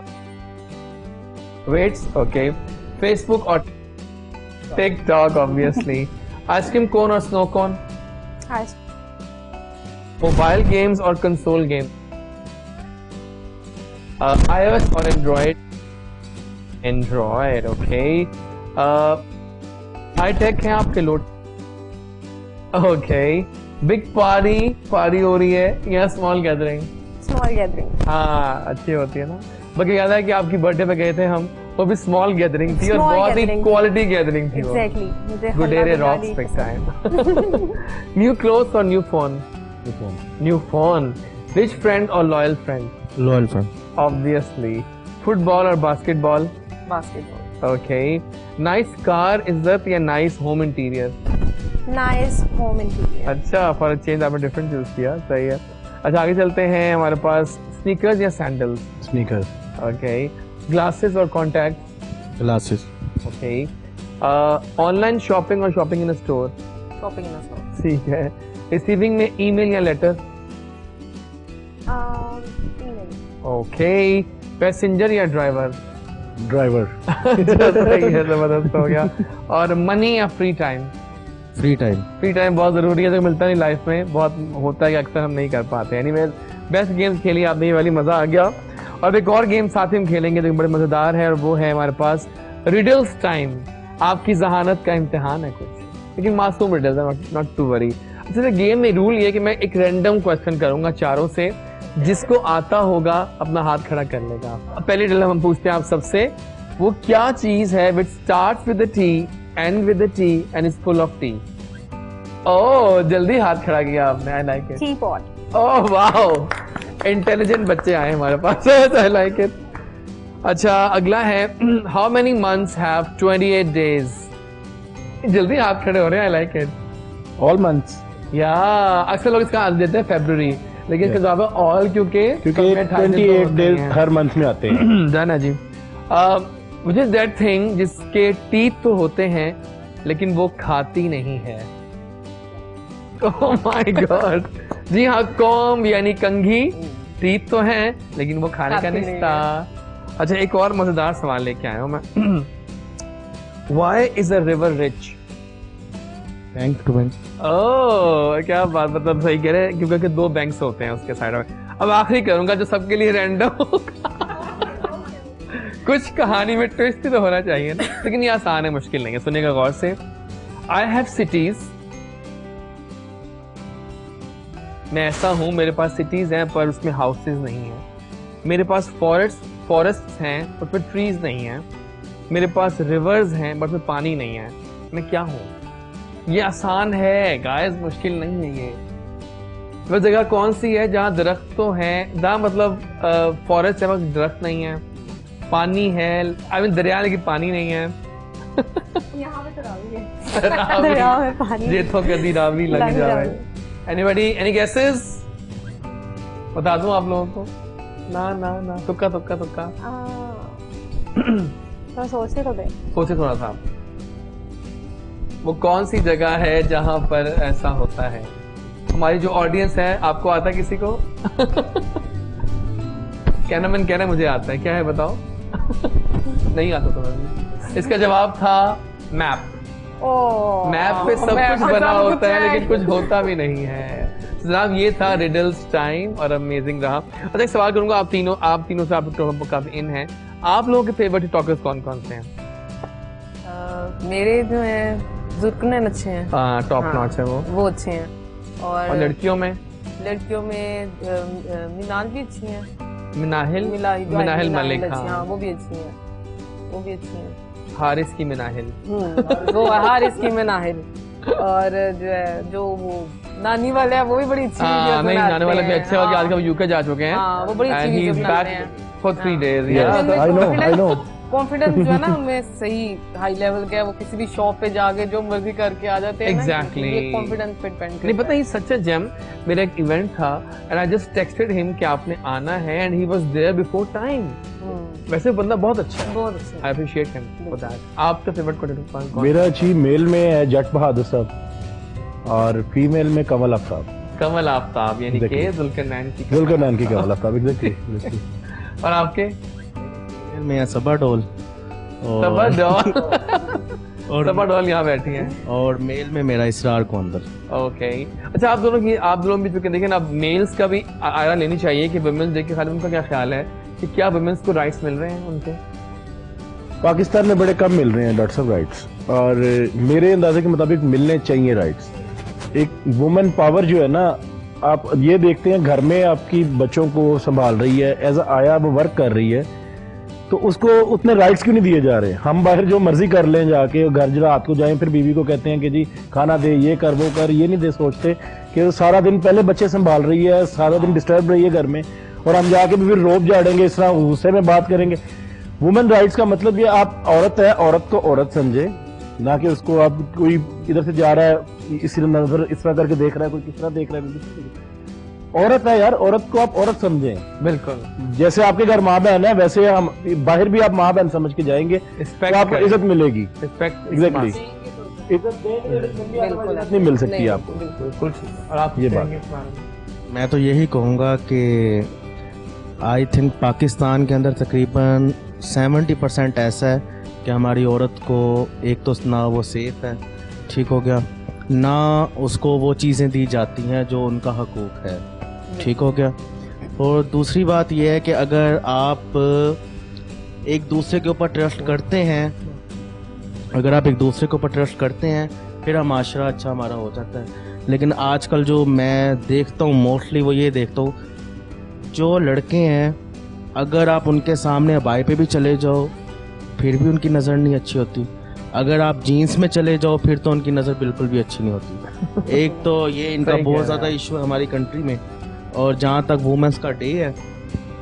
Speaker 1: weights? Okay. Facebook और टिकटॉक ऑब्वियसली। आइसक्रीम कोन और स्नो कोन? मोबाइल गेम्स और कंसोल गेम? iOS और Android? Android. Okay. High tech है आपके लोड? ओके। बिग पार्टी हो रही है या स्मॉल गैदरिंग?
Speaker 3: Small gathering.
Speaker 1: हाँ अच्छी होती है ना। बाकी याद है कि आपकी बर्थडे पे गए थे हम, वो भी स्मॉल गैदरिंग थी और
Speaker 3: Small
Speaker 1: बहुत ही
Speaker 3: gathering
Speaker 1: क्वालिटी गैदरिंग थी वो।
Speaker 3: एग्जैक्टली। मुझे
Speaker 1: गुडेरे rocks big time. New clothes और new phone? New phone. Rich friend और loyal friend?
Speaker 5: Loyal friend.
Speaker 1: Obviously. Football और basketball?
Speaker 2: Basketball.
Speaker 1: Okay. Nice car इज्जत या nice home interior?
Speaker 3: Nice home interior.
Speaker 1: अच्छा, फॉर अ चेंज आपने different choose किया, सही है। अच्छा आगे चलते हैं, हमारे पास स्नीकर्स या सैंडल्स?
Speaker 4: स्नीकर्स।
Speaker 1: ओके। ग्लासेस और contact?
Speaker 5: Glasses.
Speaker 1: Okay. Online shopping और shopping in store?
Speaker 2: Shopping in store.
Speaker 1: ठीक है। रिसीविंग में ईमेल या लेटर?
Speaker 3: ईमेल।
Speaker 1: ओके। पैसेंजर या ड्राइवर?
Speaker 4: ड्राइवर।
Speaker 1: सही है, जबरदस्त हो गया। और मनी या free time?
Speaker 5: Free time.
Speaker 1: Free time बहुत जरूरी है, जो मिलता नहीं लाइफ में, बहुत होता है कि अक्सर हम नहीं कर पाते। एनीवेज बेस्ट गेम्स खेली आपने ये वाली, मजा आ गया। और एक और गेम साथ ही हम खेलेंगे जो बड़े मजेदार है, और वो है हमारे पास रिडल्स टाइम। आपकी जहानत का इम्तिहान है कुछ, लेकिन मासूम रिडल्स है, नॉट टू वरी। अच्छा गेम में रूल ये कि मैं एक रैंडम क्वेश्चन करूंगा चारों से, जिसको आता होगा अपना हाथ खड़ा कर लेगा। पहली रिडल हम पूछते हैं आप सबसे, वो क्या चीज है which starts with T and with T and is full of T? Oh जल्दी हाथ खड़ा किया आपने, I like it.
Speaker 3: Teapot.
Speaker 1: Oh wow, intelligent बच्चे आए हमारे पास। आई लाइक इट। अच्छा अगला है, how many months have 28 days? जल्दी आप खड़े हो रहे हैं। आई लाइक इट।
Speaker 4: ऑल मंथ्स,
Speaker 1: या अक्सर लोग इसका आंसर देते हैं फेब्रुवरी, लेकिन इसका जवाब है ऑल, क्योंकि
Speaker 4: 28 डेज हर मंथ में आते हैं।
Speaker 1: जाना जी। व्हिच इज दैट थिंग जिसके टीथ तो होते हैं लेकिन वो खाती नहीं है? Oh my God. जी हाँ, कॉम्ब यानी कंघी। टीथ तो हैं लेकिन वो खाने का
Speaker 2: खाती नहीं
Speaker 1: निस्ता। अच्छा एक और मजेदार सवाल लेके आया हूं मैं। Why is a river rich?
Speaker 4: Bank to bank.
Speaker 1: Oh क्या बात, मतलब सही कह रहे हैं, क्योंकि 2 बैंक्स होते हैं उसके साइड में। अब आखिरी करूंगा जो सबके लिए रैंडम होगा। कुछ कहानी में ट्विस्ट तो होना चाहिए ना, लेकिन ये आसान है, मुश्किल नहीं है। सुनिएगा गौर से। आई हैव सिटीज, मैं ऐसा हूं, मेरे पास सिटीज हैं पर उसमें हाउसेज नहीं है। मेरे पास फॉरेस्ट हैं उसमें ट्रीज नहीं है। मेरे पास रिवर्स हैं बट में पानी नहीं है। मैं क्या हूं? ये आसान है गाइस, मुश्किल नहीं है ये। वह जगह कौन सी है जहां दरख्त तो हैं, जहां मतलब फॉरेस्ट है बस दरख्त नहीं है, पानी है, आई मीन दरिया लेकिन पानी नहीं है।
Speaker 3: यहाँ पे तो रावी है।
Speaker 1: रावी।
Speaker 3: दरिया में पानी।
Speaker 1: ये तो कदी रावी लग
Speaker 3: लग
Speaker 1: जाए।
Speaker 3: जाए।
Speaker 1: Anybody, any guesses? बता दूं आप लोगों को? ना ना ना, तुक्का तुक्का तुक्का।
Speaker 3: तो सोचे तो दे।
Speaker 1: सोचे थोड़ा सा। वो कौन सी जगह है जहां पर ऐसा होता है? हमारी जो ऑडियंस है, आपको आता है किसी को? कहना मन कहना मुझे आता है, क्या है बताओ? नहीं आता तुम्हें? इसका जवाब था मैप। मैप पे सब कुछ बना होता है लेकिन कुछ होता भी नहीं है। जनाब ये था रिडल्स टाइम और अमेजिंग रहा। अच्छा एक सवाल करूंगा, आप तीनों से आप लोग काफी इन हैं, आप लोगों के फेवरेट टॉकर्स कौन कौन से हैं?
Speaker 2: मेरे जो है जुल्कनैन अच्छे हैं।
Speaker 1: टॉप नॉच है वो
Speaker 2: अच्छे हैं।
Speaker 1: और लड़कियों में
Speaker 2: मिनाल भी अच्छी हैं।
Speaker 1: मिनाहिल मलिक,
Speaker 2: हाँ वो भी अच्छी हैं।
Speaker 1: हारिस की मिनाहिल।
Speaker 2: वो हारिस की मिनाहिल। और जो है जो वो नानी वाले हैं वो भी बड़ी अच्छी वीडियोस
Speaker 1: नहीं
Speaker 2: बनाते
Speaker 1: नानी वाले भी
Speaker 2: हैं।
Speaker 1: अच्छे वाले आजकल यूके जा चुके हैं।
Speaker 2: हाँ वो बड़ी अच्छी वीडियोस बनाते हैं।
Speaker 1: For 3 days,
Speaker 4: I know.
Speaker 2: Confidence जो है ना उनमें सही हाई लेवल का है। वो किसी भी शॉप पे जाके जो मर्जी करके आ जाते हैं।
Speaker 1: Exactly.
Speaker 2: ये कॉन्फिडेंस पे डिपेंड करता है।
Speaker 1: नहीं पता ही सच है जेम, मेरा एक इवेंट था and I just texted him कि आपने आना है and he was there before time. वैसे बंदा बहुत अच्छा है,
Speaker 2: बहुत अच्छा।
Speaker 1: I appreciate him for that. आपका फेवरेट कौन?
Speaker 4: मेरा जी मेल में है जट बहादुर साहब और फीमेल में कमल आफ्ताब।
Speaker 1: कमल आफ्ताब यानी कि जुल्करनैन की
Speaker 4: कमल आफ्ताब। एग्जैक्टली।
Speaker 1: और आपके?
Speaker 5: मैं सबा डोल
Speaker 1: सबा डॉल यहाँ बैठी हैं।
Speaker 5: और मेल में मेरा इसरार को अंदर।
Speaker 1: ओके अच्छा, आप दोनों भी चुके देखें ना, अब मेल्स का भी आयरा लेनी चाहिए कि वुमेन्स डे के खाली उनका क्या ख्याल है कि क्या वुमेन्स को राइट्स मिल रहे हैं उनके?
Speaker 4: पाकिस्तान में बड़े कम मिल रहे हैं डॉक्टर साहब राइट्स, और मेरे अंदाजे के मुताबिक मिलने चाहिए राइट्स। एक वुमेन पावर जो है ना, आप ये देखते हैं घर में आपकी बच्चों को संभाल रही है, एज अ आया वो वर्क कर रही है, तो उसको उतने राइट्स क्यों नहीं दिए जा रहे? हम बाहर जो मर्जी कर लें जाके, घर जो रात को जाएं फिर बीवी को कहते हैं कि जी खाना दे, ये कर वो कर, ये नहीं दे सोचते कि सारा दिन पहले बच्चे संभाल रही है, सारा दिन डिस्टर्ब रही है घर में, और हम जाके भी फिर रोब झाड़ेंगे, इस तरह गुस्से में बात करेंगे। वुमेन राइट्स का मतलब ये आप औरत है, औरत को औरत समझे, ना कि उसको आप कोई इधर से जा रहा है इसी नजर इस तरह करके देख रहा है, कोई किस तरह देख रहा है। औरत है यार, औरत को आप औरत समझें।
Speaker 1: बिल्कुल,
Speaker 4: जैसे आपके घर माँ बहन है वैसे हम बाहर भी आप माँ बहन समझ के जाएंगे तो आपको इज्जत मिलेगी। एग्जैक्टली, इज्जत नहीं मिल सकती आपको।
Speaker 1: बिल्कुल। और आप
Speaker 4: ये बात,
Speaker 5: मैं तो यही कहूँगा कि आई थिंक पाकिस्तान के अंदर तकरीबन 70% ऐसा है कि हमारी औरत को एक तो ना वो सेफ है, ठीक हो गया, ना उसको वो चीज़ें दी जाती हैं जो उनका हकूक़ है, ठीक हो गया। और दूसरी बात यह है कि अगर आप एक दूसरे के ऊपर ट्रस्ट करते हैं, फिर हम माशरा अच्छा हमारा हो जाता है। लेकिन आजकल जो मैं देखता हूँ मोस्टली वो ये देखता हूँ, जो लड़के हैं अगर आप उनके सामने बाई पे भी चले जाओ फिर भी उनकी नज़र नहीं अच्छी होती, अगर आप जीन्स में चले जाओ फिर तो उनकी नज़र बिल्कुल भी अच्छी नहीं होती। एक तो ये इनका बहुत ज़्यादा इशू है हमारी कंट्री में। और जहाँ तक वुमेंस का डे है,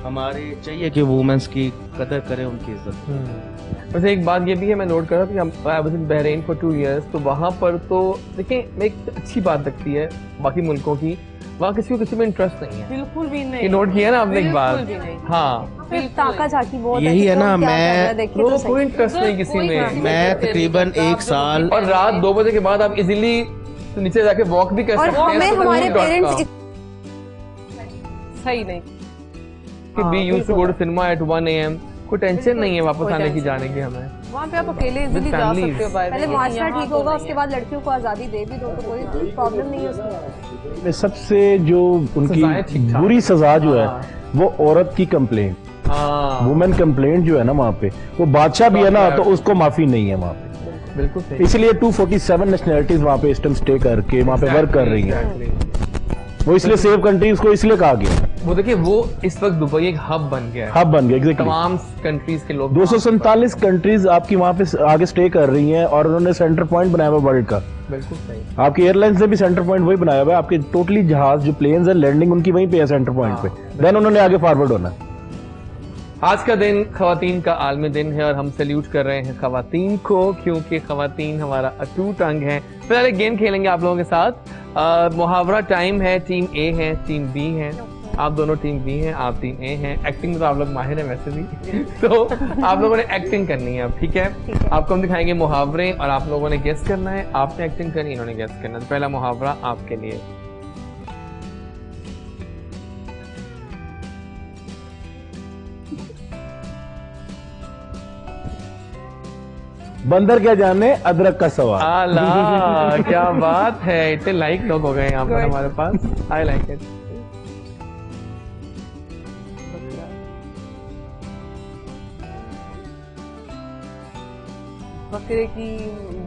Speaker 5: हमारे चाहिए कि वुमेंस की कदर करें, उनकी इज्जत।
Speaker 1: वैसे एक बात ये भी है, मैं नोट कर रहा था कि हम I was in Bahrain for 2 years, तो वहाँ पर तो देखिए एक अच्छी बात लगती है बाकी मुल्कों की, वहाँ किसी को किसी में इंटरेस्ट नहीं है।
Speaker 2: बिल्कुल भी नहीं।
Speaker 1: ये नोट किया ना आपने एक बार?
Speaker 2: बिल्कुल भी नहीं।
Speaker 1: हाँ,
Speaker 3: फिर ताका झाकी बहुत
Speaker 5: यही है ना,
Speaker 3: क्या कर रहा है,
Speaker 5: मैं
Speaker 3: देखिए तो
Speaker 1: कोई
Speaker 3: सही।
Speaker 1: इंटरेस्ट नहीं किसी में।
Speaker 5: मैं तकरीबन 1 साल
Speaker 1: और रात 2 बजे के बाद आप इजीली नीचे जाके वॉक भी कर
Speaker 3: और
Speaker 1: सकते हैं।
Speaker 3: हमें हमारे पेरेंट्स
Speaker 2: सही नहीं।
Speaker 1: कि we used to go to cinema at 1 AM, कोई टेंशन नहीं है वापस आने की जाने की हमें।
Speaker 2: वहाँ पे आप अकेले इजीली जा
Speaker 1: families।
Speaker 2: सकते हो बाहर।
Speaker 3: पहले माशरा ठीक होगा, उसके बाद लड़कियों को आज़ादी दे भी दो तो कोई प्रॉब्लम नहीं है उसमें।
Speaker 4: में सबसे जो उनकी
Speaker 1: सजाएं ठीक-ठाक।
Speaker 4: बुरी सजा जो है
Speaker 1: हाँ।
Speaker 4: वो औरत की कंप्लेंट,
Speaker 1: हाँ,
Speaker 4: वुमेन कंप्लेंट जो है ना वहाँ पे, वो बादशाह भी है ना तो उसको माफी नहीं है वहाँ पे।
Speaker 1: बिल्कुल सही।
Speaker 4: इसलिए 247 नेशनलिटीज वहाँ पे इस टाइम स्टे करके वहाँ पे वर्क कर रही हैं।
Speaker 1: Exactly।
Speaker 4: वो इसलिए सेफ कंट्रीज को इसलिए कहा गया,
Speaker 1: वो देखिए वो इस वक्त दुबई एक हब बन गया है,
Speaker 4: हब बन गया। एग्जैक्टली
Speaker 1: तमाम कंट्रीज के लोग
Speaker 4: 247 कंट्रीज आपकी वहाँ पे आगे स्टे कर रही हैं और उन्होंने सेंटर पॉइंट बनाया हुआ वर्ल्ड का।
Speaker 1: बिल्कुल सही।
Speaker 4: आपकी एयरलाइंस ने भी सेंटर पॉइंट वही बनाया हुआ है, आपके टोटली जहाज जो प्लेन्स है लैंडिंग उनकी वहीं पे है सेंटर पॉइंट पे, देन उन्होंने आगे फॉरवर्ड होना है।
Speaker 1: आज का दिन खवातीन का आलमी दिन है और हम सैल्यूट कर रहे हैं खवातीन को, क्योंकि खवातीन हमारा अटूट अंग है। फिलहाल एक गेम खेलेंगे आप लोगों के साथ। मुहावरा टाइम है, टीम ए है, टीम बी है। आप दोनों टीम बी हैं, आप टीम ए हैं। एक्टिंग में तो आप लोग माहिर हैं वैसे भी तो आप लोगों ने एक्टिंग करनी है अब, ठीक है? आपको हम दिखाएंगे मुहावरे और आप लोगों ने गेस करना है। आपने एक्टिंग करनी, इन्होंने गेस करना है। पहला मुहावरा आपके लिए।
Speaker 4: बंदर क्या जाने अदरक का सवाल।
Speaker 1: आला, क्या बात है, इतने लाइक लोग हो गए यहाँ पर हमारे पास। आई लाइक इट।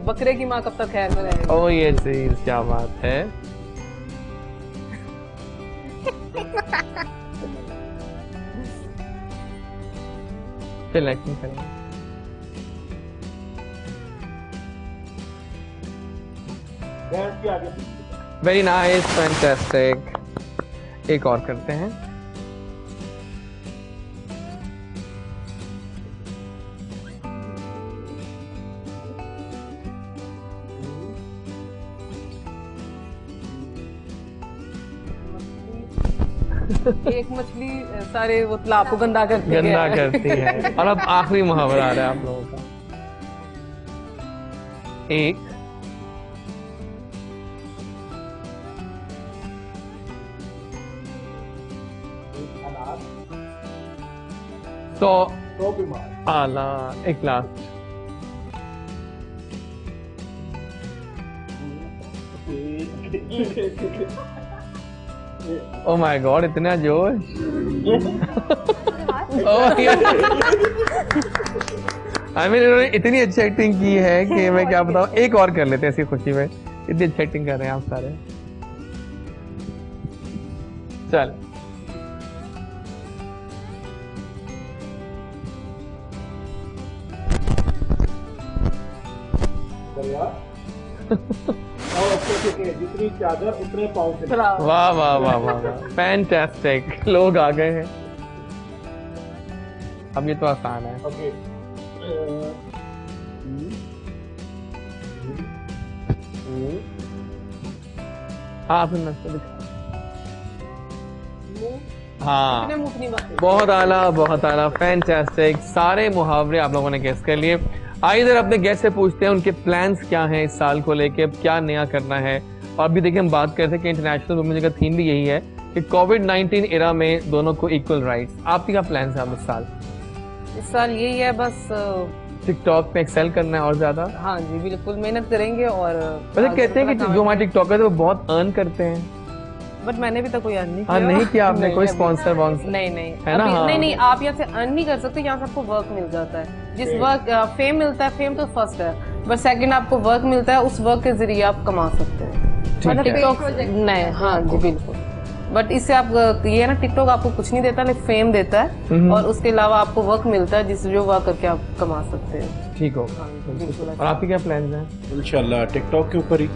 Speaker 2: बकरे की माँ कब तक खैर में रहेगी?
Speaker 1: ओ ये चीज, क्या बात है। चल एक्टिंग करेंगे। Very nice, fantastic. एक और करते हैं।
Speaker 2: एक मछली सारे वो तालाब को गंदा करती है।
Speaker 1: गंदा करती है। और अब आखिरी मुहावरा आ रहा है आप लोगों का। एक 100
Speaker 4: बीमार।
Speaker 1: आला, एक लास्ट। ओ माय गॉड, इतना जोश। आई मीन इन्होंने इतनी अच्छी एक्टिंग की है कि मैं क्या बताऊं। एक और कर लेते हैं ऐसी खुशी में, इतनी अच्छी एक्टिंग कर रहे हैं आप सारे। चल
Speaker 4: जितनी चादर उतने पाँव से।
Speaker 1: वाह वाह वाह वाह वाह, फैंटास्टिक। लोग आ गए हैं। अब ये तो आसान है।
Speaker 4: ओके
Speaker 1: हाँ आपने नक्शा दिखा। हाँ
Speaker 2: इतने मुंह नहीं बात।
Speaker 1: बहुत आला, बहुत आला, फैंटास्टिक। सारे मुहावरे आप लोगों ने गेस कर लिए। आइए इधर अपने गेस्ट से पूछते हैं उनके प्लान्स क्या हैं इस साल को लेके, अब क्या नया करना है। और अभी देखिए हम बात करते हैं कि इंटरनेशनल वुमेन डे का थीम भी यही है कि कोविड-19 एरा में दोनों को इक्वल राइट्स। आपकी क्या प्लान्स हैं अब इस साल?
Speaker 2: इस साल यही है बस।
Speaker 1: टिकटॉक पे एक्सेल करना है और ज्यादा।
Speaker 2: हाँ जी बिल्कुल, मेहनत करेंगे। और
Speaker 1: वैसे कहते हैं कि जो हमारे टिकटॉकर है वो बहुत अर्न करते हैं,
Speaker 2: बट मैंने भी तो कोई अर्न नहीं
Speaker 1: हाँ
Speaker 2: किया।
Speaker 1: नहीं किया आपने
Speaker 2: नहीं,
Speaker 1: कोई
Speaker 2: अभी-
Speaker 1: स्पॉन्सर वॉन्सर?
Speaker 2: नहीं नहीं
Speaker 1: है ना?
Speaker 2: अभी-
Speaker 1: हाँ।
Speaker 2: नहीं आप यहाँ से अर्न नहीं कर सकते, यहाँ से आपको वर्क मिल जाता है। जिस वर्क फेम मिलता है, फेम तो फर्स्ट है, बट सेकंड आपको वर्क मिलता है, उस वर्क के जरिए आप कमा सकते हो।
Speaker 1: ठीक है।
Speaker 2: टिकटॉक नहीं, हाँ जी बिल्कुल। बट इससे आप ये है ना, टिकटॉक आपको कुछ नहीं देता, लेकिन फेम देता है और उसके अलावा आपको वर्क मिलता है जिस जो वर्क करके आप कमा सकते हैं।
Speaker 1: ठीक हो।
Speaker 2: बिल्कुल।
Speaker 1: और आपके क्या प्लान्स हैं?
Speaker 4: इंशाल्लाह टिकटॉक के ऊपर ही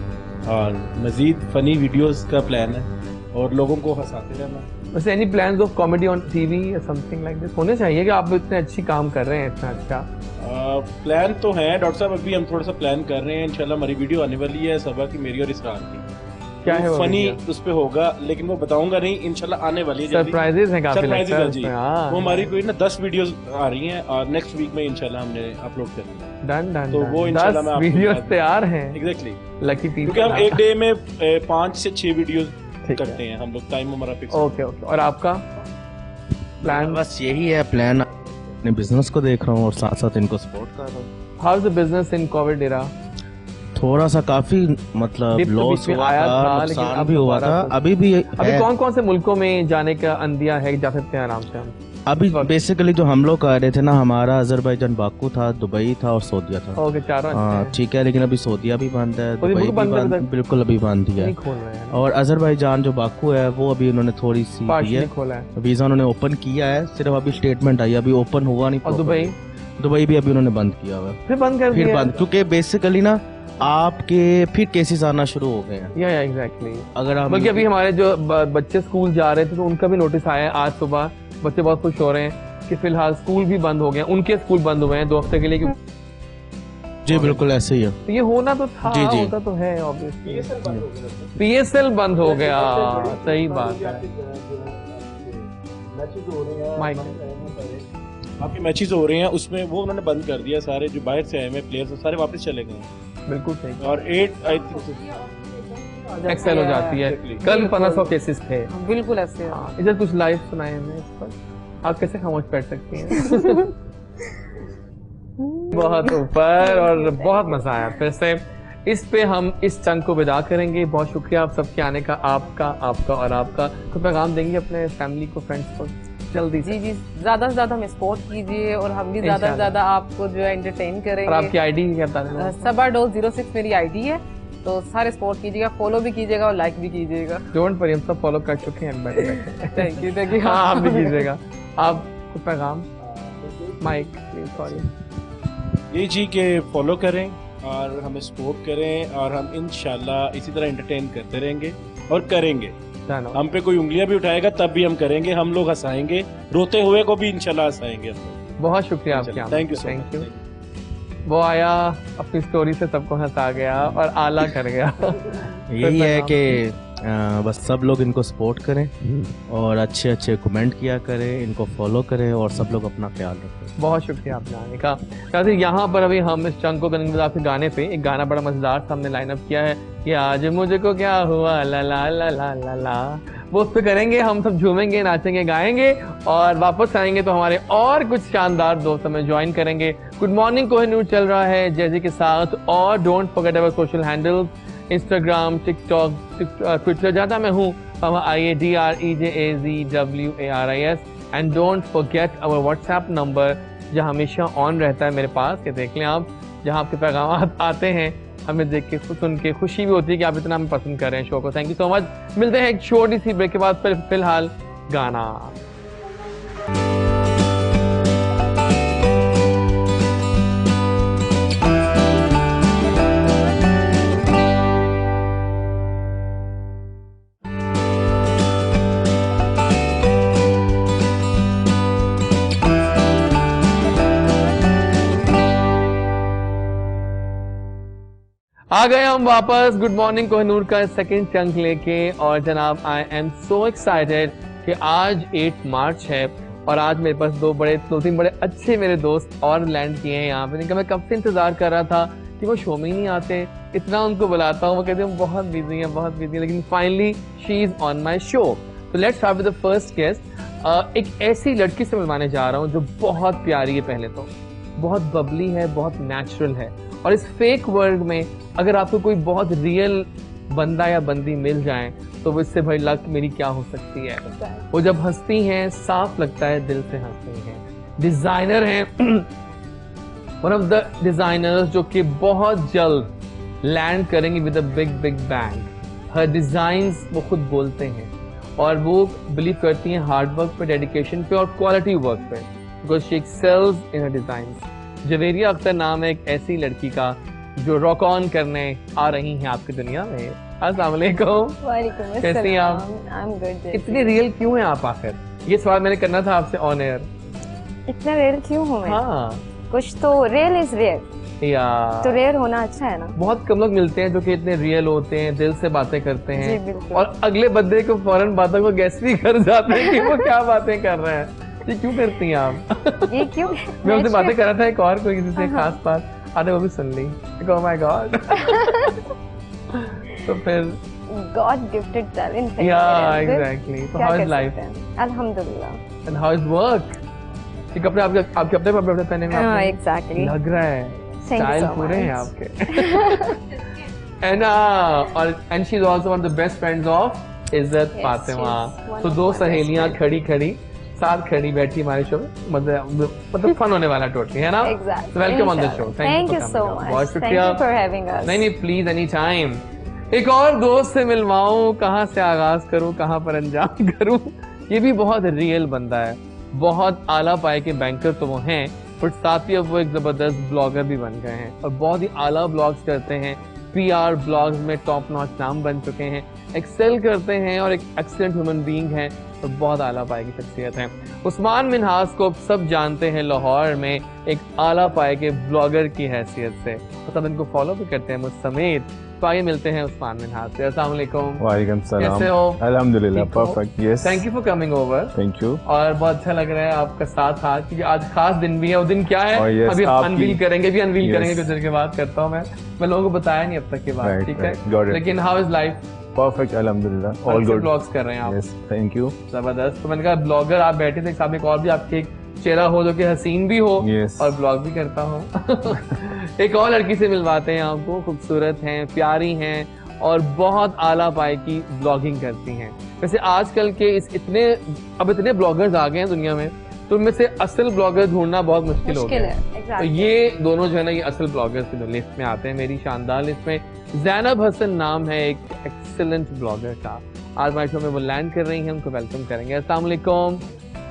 Speaker 4: और मजीद फनी वीडियोस का प्लान है और लोगों को हंसाते रहना।
Speaker 1: वैसे any plans of comedy on TV या समथिंग लाइक दिस होने चाहिए कि आप इतने अच्छी काम कर रहे हैं, इतना अच्छा।
Speaker 4: प्लान तो है डॉक्टर साहब, अभी हम थोड़ा सा प्लान कर रहे हैं। इंशाल्लाह हमारी वीडियो आने वाली है सबा की, मेरी और इसरार की।
Speaker 1: क्या है वो
Speaker 4: फनी
Speaker 1: वीडियो?
Speaker 4: उस पे होगा, लेकिन वो बताऊंगा नहीं, इंशाल्लाह आने वाली है।
Speaker 1: सरप्राइजेस हैं काफी,
Speaker 4: सरप्राइजेस
Speaker 1: लगता है
Speaker 4: है जी।
Speaker 1: उसमें, हाँ।
Speaker 4: वो हमारी कोई ना 10 वीडियोस आ रही हैं और नेक्स्ट वीक में इंशाल्लाह हमने अपलोड करना है।
Speaker 1: डन डन
Speaker 4: तो वो इंशाल्लाह मैं
Speaker 1: 10
Speaker 4: आपको
Speaker 1: वीडियोस
Speaker 4: बता दूं।
Speaker 1: तैयार हैं,
Speaker 4: एग्जैक्टली,
Speaker 1: लकी पीपल।
Speaker 4: क्योंकि हम एक डे में 5 से 6 वीडियोस
Speaker 1: ठीक है।
Speaker 4: करते हैं हम लोग, टाइम हमारा फिक्स।
Speaker 1: Okay okay. और आपका प्लान?
Speaker 5: बस यही है प्लान, अपने बिजनेस को देख रहा हूँ और साथ साथ इनको सपोर्ट कर रहा हूँ।
Speaker 1: How is the business in Covid era?
Speaker 5: थोड़ा सा काफी मतलब
Speaker 1: Dip तो
Speaker 5: लॉस
Speaker 1: बीच में
Speaker 5: हुआ
Speaker 1: आया
Speaker 5: था,
Speaker 1: था, लेकिन
Speaker 5: नुकसान
Speaker 1: अब
Speaker 5: भी हुआ
Speaker 1: दोबारा
Speaker 5: था,
Speaker 1: तो-
Speaker 5: अभी भी
Speaker 1: अभी
Speaker 5: है।
Speaker 1: कौन कौन से मुल्कों में जाने का अंदिया है, जा सकते हैं आराम से हम?
Speaker 5: अभी बेसिकली जो हम लोग कर रहे थे ना, हमारा अजरबैजान बाकू था, दुबई था और सऊदीया था।
Speaker 1: ओके, चारों अच्छे
Speaker 5: हाँ
Speaker 1: हैं।
Speaker 5: ठीक है, लेकिन अभी सऊदीया भी बंद है,
Speaker 1: सऊदी
Speaker 5: दुबई भी
Speaker 1: बंद है
Speaker 5: बंद,
Speaker 1: अभी तक?
Speaker 5: बिल्कुल अभी बंद ही है।
Speaker 1: नहीं खोल रहे हैं,
Speaker 5: और अजरबैजान जो बाकू है वो अभी उन्होंने थोड़ी सी दी
Speaker 1: पार्शली
Speaker 5: है,
Speaker 1: खोला है।
Speaker 5: वीजा उन्होंने ओपन किया है, सिर्फ अभी स्टेटमेंट आई, अभी ओपन हुआ नहीं।
Speaker 1: और
Speaker 5: properly।
Speaker 1: दुबई
Speaker 5: दुबई भी अभी उन्होंने बंद किया हुआ है,
Speaker 1: फिर बंद कर
Speaker 5: फिर
Speaker 1: दिया?
Speaker 5: बंद, क्योंकि बेसिकली ना आपके फिर केसेस आना शुरू हो गए हैं।
Speaker 1: या एग्जैक्टली।
Speaker 5: अगर हम
Speaker 1: बल्कि अभी हमारे जो बच्चे स्कूल जा रहे थे तो उनका भी नोटिस आया है आज सुबह। बच्चे बहुत खुश हो रहे हैं कि फिलहाल स्कूल भी बंद हो गए हैं, उनके स्कूल बंद हुए हैं 2 हफ्ते के लिए।
Speaker 5: जी बिल्कुल ऐसे ही है।
Speaker 1: तो ये होना तो था,
Speaker 5: जी, जी।
Speaker 1: होता तो है ऑब्वियसली। PSL बंद हो गया, सही बात है। माइक
Speaker 4: आपके मैचेस हो रहे हैं उसमें वो उन्होंने बंद कर दिया, सारे जो बाहर से आए हुए प्लेयर्स सारे वापस चले गए हैं।
Speaker 1: बिल्कुल सही।
Speaker 4: और 8 आई थिंक
Speaker 1: एक्सेल हो जाती है। कल 1500 केसेस थे।
Speaker 2: बिल्कुल ऐसे है।
Speaker 1: हाँ, इधर कुछ लाइव सुनाए हमें इस पर, आप कैसे खामोश बैठ सकती हैं? बहुत ऊपर, और बहुत मजा आया फिर से। इस पे हम इस चंक को विदा करेंगे। बहुत शुक्रिया आप सबके आने का, आपका और आपका। तो पैगाम देंगे अपने फैमिली को, फ्रेंड्स को जल्दी से?
Speaker 2: जी जी, ज्यादा से ज्यादा हमें सपोर्ट कीजिए और हम भी ज्यादा से ज्यादा आपको जो है एंटरटेन
Speaker 1: और
Speaker 2: करेंगे।
Speaker 1: आपकी आईडी क्या बता देना?
Speaker 2: sabado06 मेरी आईडी है, तो सारे सपोर्ट कीजिएगा, फॉलो भी कीजिएगा और लाइक भी कीजिएगा।
Speaker 1: डोंट वरी, हम सब फॉलो कर चुके हैं बैठे बैठे।
Speaker 2: Thank you.
Speaker 1: हाँ, आप भी कीजिएगा। आप कुछ पैगाम? Mike please, sorry.
Speaker 4: ये जी के फॉलो करें और हमें सपोर्ट करें, और हम इंशाल्लाह इसी तरह एंटरटेन करते रहेंगे और करेंगे। हम पे कोई उंगलियां भी उठाएगा तब भी हम करेंगे, हम लोग हंसाएंगे, रोते हुए को भी इंशाल्लाह हंसाएंगे हम लोग।
Speaker 1: बहुत शुक्रिया आपके आने
Speaker 4: थैंक यू
Speaker 1: का,
Speaker 4: सो
Speaker 1: थैंक यू।
Speaker 4: मच।
Speaker 1: वो आया, अपनी स्टोरी से सबको हंसा गया और आला कर गया।
Speaker 5: यही है कि बस सब लोग इनको सपोर्ट करें और अच्छे अच्छे कमेंट किया करें, इनको फॉलो करें और सब लोग अपना ख्याल रखें।
Speaker 1: बहुत शुक्रिया आपने आने का। वैसे यहाँ पर अभी हम इस चंक को करेंगे आपके गाने पे। एक गाना बड़ा मजेदार सा हमने लाइन अप किया है कि आज मुझको क्या हुआ ला ला ला ला ला ला, वो उस पे करेंगे, हम सब झूमेंगे, नाचेंगे, गाएंगे और वापस आएंगे तो हमारे और कुछ शानदार दोस्त हमें ज्वाइन करेंगे। गुड मॉर्निंग कोहिनूर चल रहा है जैजी के साथ, और don't forget our social handles, Instagram, TikTok, Twitter, ज़्यादा मैं हूँ IADREJAZWARIS, and don't forget our WhatsApp number जहाँ हमेशा ऑन रहता है मेरे पास, कि देख लें आप, जहाँ आपके पैगाम आते हैं, हमें देख के सुन के खुशी भी होती है कि आप इतना हमें पसंद कर रहे हैं शो को। Thank you so much. मिलते हैं एक छोटी सी ब्रेक के बाद, फिलहाल गाना। आ गए हम वापस गुड मॉर्निंग कोहिनूर का सेकंड चंक लेके। और जनाब, आई एम सो एक्साइटेड कि आज 8 मार्च है और आज मेरे पास दो तीन बड़े अच्छे मेरे दोस्त और लैंड किए हैं यहाँ पे। जिनका मैं कब से इंतजार कर रहा था कि वो शो में ही नहीं आते, इतना उनको बुलाता हूँ, वो कहते हैं बहुत बिजी है, लेकिन finally she is on my show. तो let's start with the first guest. एक ऐसी लड़की से मिलवाने जा रहा हूँ जो बहुत प्यारी है, पहले तो बहुत बबली है, बहुत नेचुरल है, और इस फेक वर्ल्ड में अगर आपको कोई बहुत रियल बंदा या बंदी मिल जाए तो वो इससे भाई लक मेरी क्या हो सकती है। वो जब हंसती हैं साफ लगता है दिल से हंसती हैं। डिजाइनर हैं, वन ऑफ द डिजाइनर्स जो कि बहुत जल्द लैंड करेंगे with a big bang. Her designs वो खुद बोलते हैं और वो बिलीव करती हैं हार्ड वर्क पे, डेडिकेशन पे और क्वालिटी वर्क पे, बिकॉज शी एक्सेल्स इन हर डिजाइन्स। जवेरिया अख्तर नाम है एक ऐसी लड़की का जो रॉक ऑन करने आ रही हैं आपकी दुनिया में। अस्सलाम वालेकुम।
Speaker 3: वालेकुम
Speaker 1: कैसी हैं आप?
Speaker 3: अस्सलाम। I'm good,
Speaker 1: इतने रियल क्यों हैं आप आखिर? ये सवाल मैंने करना था आपसे ऑन एयर।
Speaker 3: इतना रेयर क्यों हूँ मैं?
Speaker 1: हाँ
Speaker 3: कुछ तो रियल इज रेयर,
Speaker 1: या
Speaker 3: तो रेयर होना अच्छा है ना।
Speaker 1: बहुत कम लोग मिलते हैं जो कि इतने रियल होते हैं, दिल से बातें करते
Speaker 3: जी
Speaker 1: हैं
Speaker 3: बिल्कुल।
Speaker 1: और अगले बंदे को फौरन बातों को गैस भी कर जाते हैं कि वो क्या बातें कर रहे हैं। ये क्यों करती हैं आप?
Speaker 3: ये क्यों?
Speaker 1: मैं उनसे बातें कर रहा था एक और कोई किसी से खास बात, आधे वो भी सुन ली। Oh my God. तो फिर
Speaker 3: गॉड गिफ्टेड टैलेंट है।
Speaker 1: या एग्जैक्टली। तो हाउ इज लाइफ
Speaker 3: अल्हम्दुलिल्लाह।
Speaker 1: And how is work? ये कपड़े आपके अपने पहने में
Speaker 3: हाँ
Speaker 1: आपने?
Speaker 3: एग्जैक्टली।
Speaker 1: लग रहा है
Speaker 3: Thank you
Speaker 1: स्टाइल
Speaker 3: so
Speaker 1: पूरे हैं
Speaker 3: much.
Speaker 1: आपके। And she is also one of the best friends of इज्जत
Speaker 3: Yes,
Speaker 1: फातिमा।
Speaker 3: she's one
Speaker 1: तो
Speaker 3: of
Speaker 1: दो
Speaker 3: my best
Speaker 1: सहेलियां
Speaker 3: friends.
Speaker 1: खड़ी साथ खड़ी बैठी हमारे शो में, मतलब फन होने वाला टोटली है ना।
Speaker 3: Exactly.
Speaker 1: Welcome on the show.
Speaker 3: Inshallah. Thank you so much.
Speaker 1: बहुत
Speaker 3: Thank
Speaker 1: शुक्रिया।
Speaker 3: you for having us.
Speaker 1: नहीं प्लीज एनी टाइम। एक और दोस्त से मिलवाऊं, कहाँ से आगाज करूं, कहाँ पर अंजाम करूं। ये भी बहुत रियल बंदा है, बहुत आला पाए के बैंकर तो वो हैं, बट साथ ही अब वो एक जबरदस्त ब्लॉगर भी बन गए हैं और बहुत ही आला ब्लॉग्स करते हैं। PR ब्लॉग्स में टॉप नॉच नाम बन चुके हैं, एक्सेल करते हैं और एक एक्सीलेंट ह्यूमन बीइंग है और बहुत आला पाए की शख्सियत है। उस्मान मिन्हाज को सब जानते हैं लाहौर में एक आला पाए के ब्लॉगर की हैसियत से, और सब इनको फॉलो भी करते हैं मुझ समेत। तो आइए मिलते हैं उस्मान मिन्हाज से। अस्सलाम वालेकुम।
Speaker 4: वालेकुम सलाम।
Speaker 1: कैसे हो?
Speaker 4: अल्हम्दुलिल्लाह
Speaker 1: ठीक हो?
Speaker 4: Perfect. Yes
Speaker 1: thank you for coming over.
Speaker 4: Thank you.
Speaker 1: और बहुत अच्छा लग रहा है आपका साथ आज, क्योंकि आज खास दिन भी है। वो दिन क्या है
Speaker 4: और yes,
Speaker 1: अभी
Speaker 4: आपकी-
Speaker 1: अनवील करेंगे, भी अनवील
Speaker 4: Yes.
Speaker 1: करेंगे कुछ देर के बाद करता हूँ मैं लोगों को बताया नहीं अब तक के बाद।
Speaker 4: Right,
Speaker 1: ठीक
Speaker 4: right.
Speaker 1: है,
Speaker 4: Got it.
Speaker 1: लेकिन हाउ इज लाइफ?
Speaker 4: परफेक्ट अल्हम्दुलिल्लाह ऑल गुड।
Speaker 1: ब्लॉग्स कर रहे हैं आप?
Speaker 4: Yes thank you.
Speaker 1: जबरदस्त। तो मैंने कहा ब्लॉगर आप बैठे थे, सामने एक और भी आपके एक चेहरा हो जो कि हसीन भी हो
Speaker 4: Yes.
Speaker 1: और ब्लॉग भी करता हो। एक और लड़की से मिलवाते हैं आपको, खूबसूरत हैं, प्यारी हैं और बहुत आला पाए की ब्लॉगिंग करती हैं। वैसे आजकल के इतने ब्लॉगर्स आ गए हैं दुनिया में, तो उनमें से असल ब्लॉगर ढूंढना बहुत मुश्किल हो
Speaker 3: मुश्किल
Speaker 1: गया
Speaker 3: है
Speaker 1: तो
Speaker 3: exactly.
Speaker 1: ये दोनों जो है ना, ये असल ब्लॉगर्स की लिस्ट में आते हैं, मेरी शानदार लिस्ट में। ज़ैनब हसन नाम है एक एक्सीलेंट ब्लॉगर का। आज हमारे शो में वो लैंड कर रही हैं, उनको वेलकम करेंगे। अस्सलाम वालेकुम,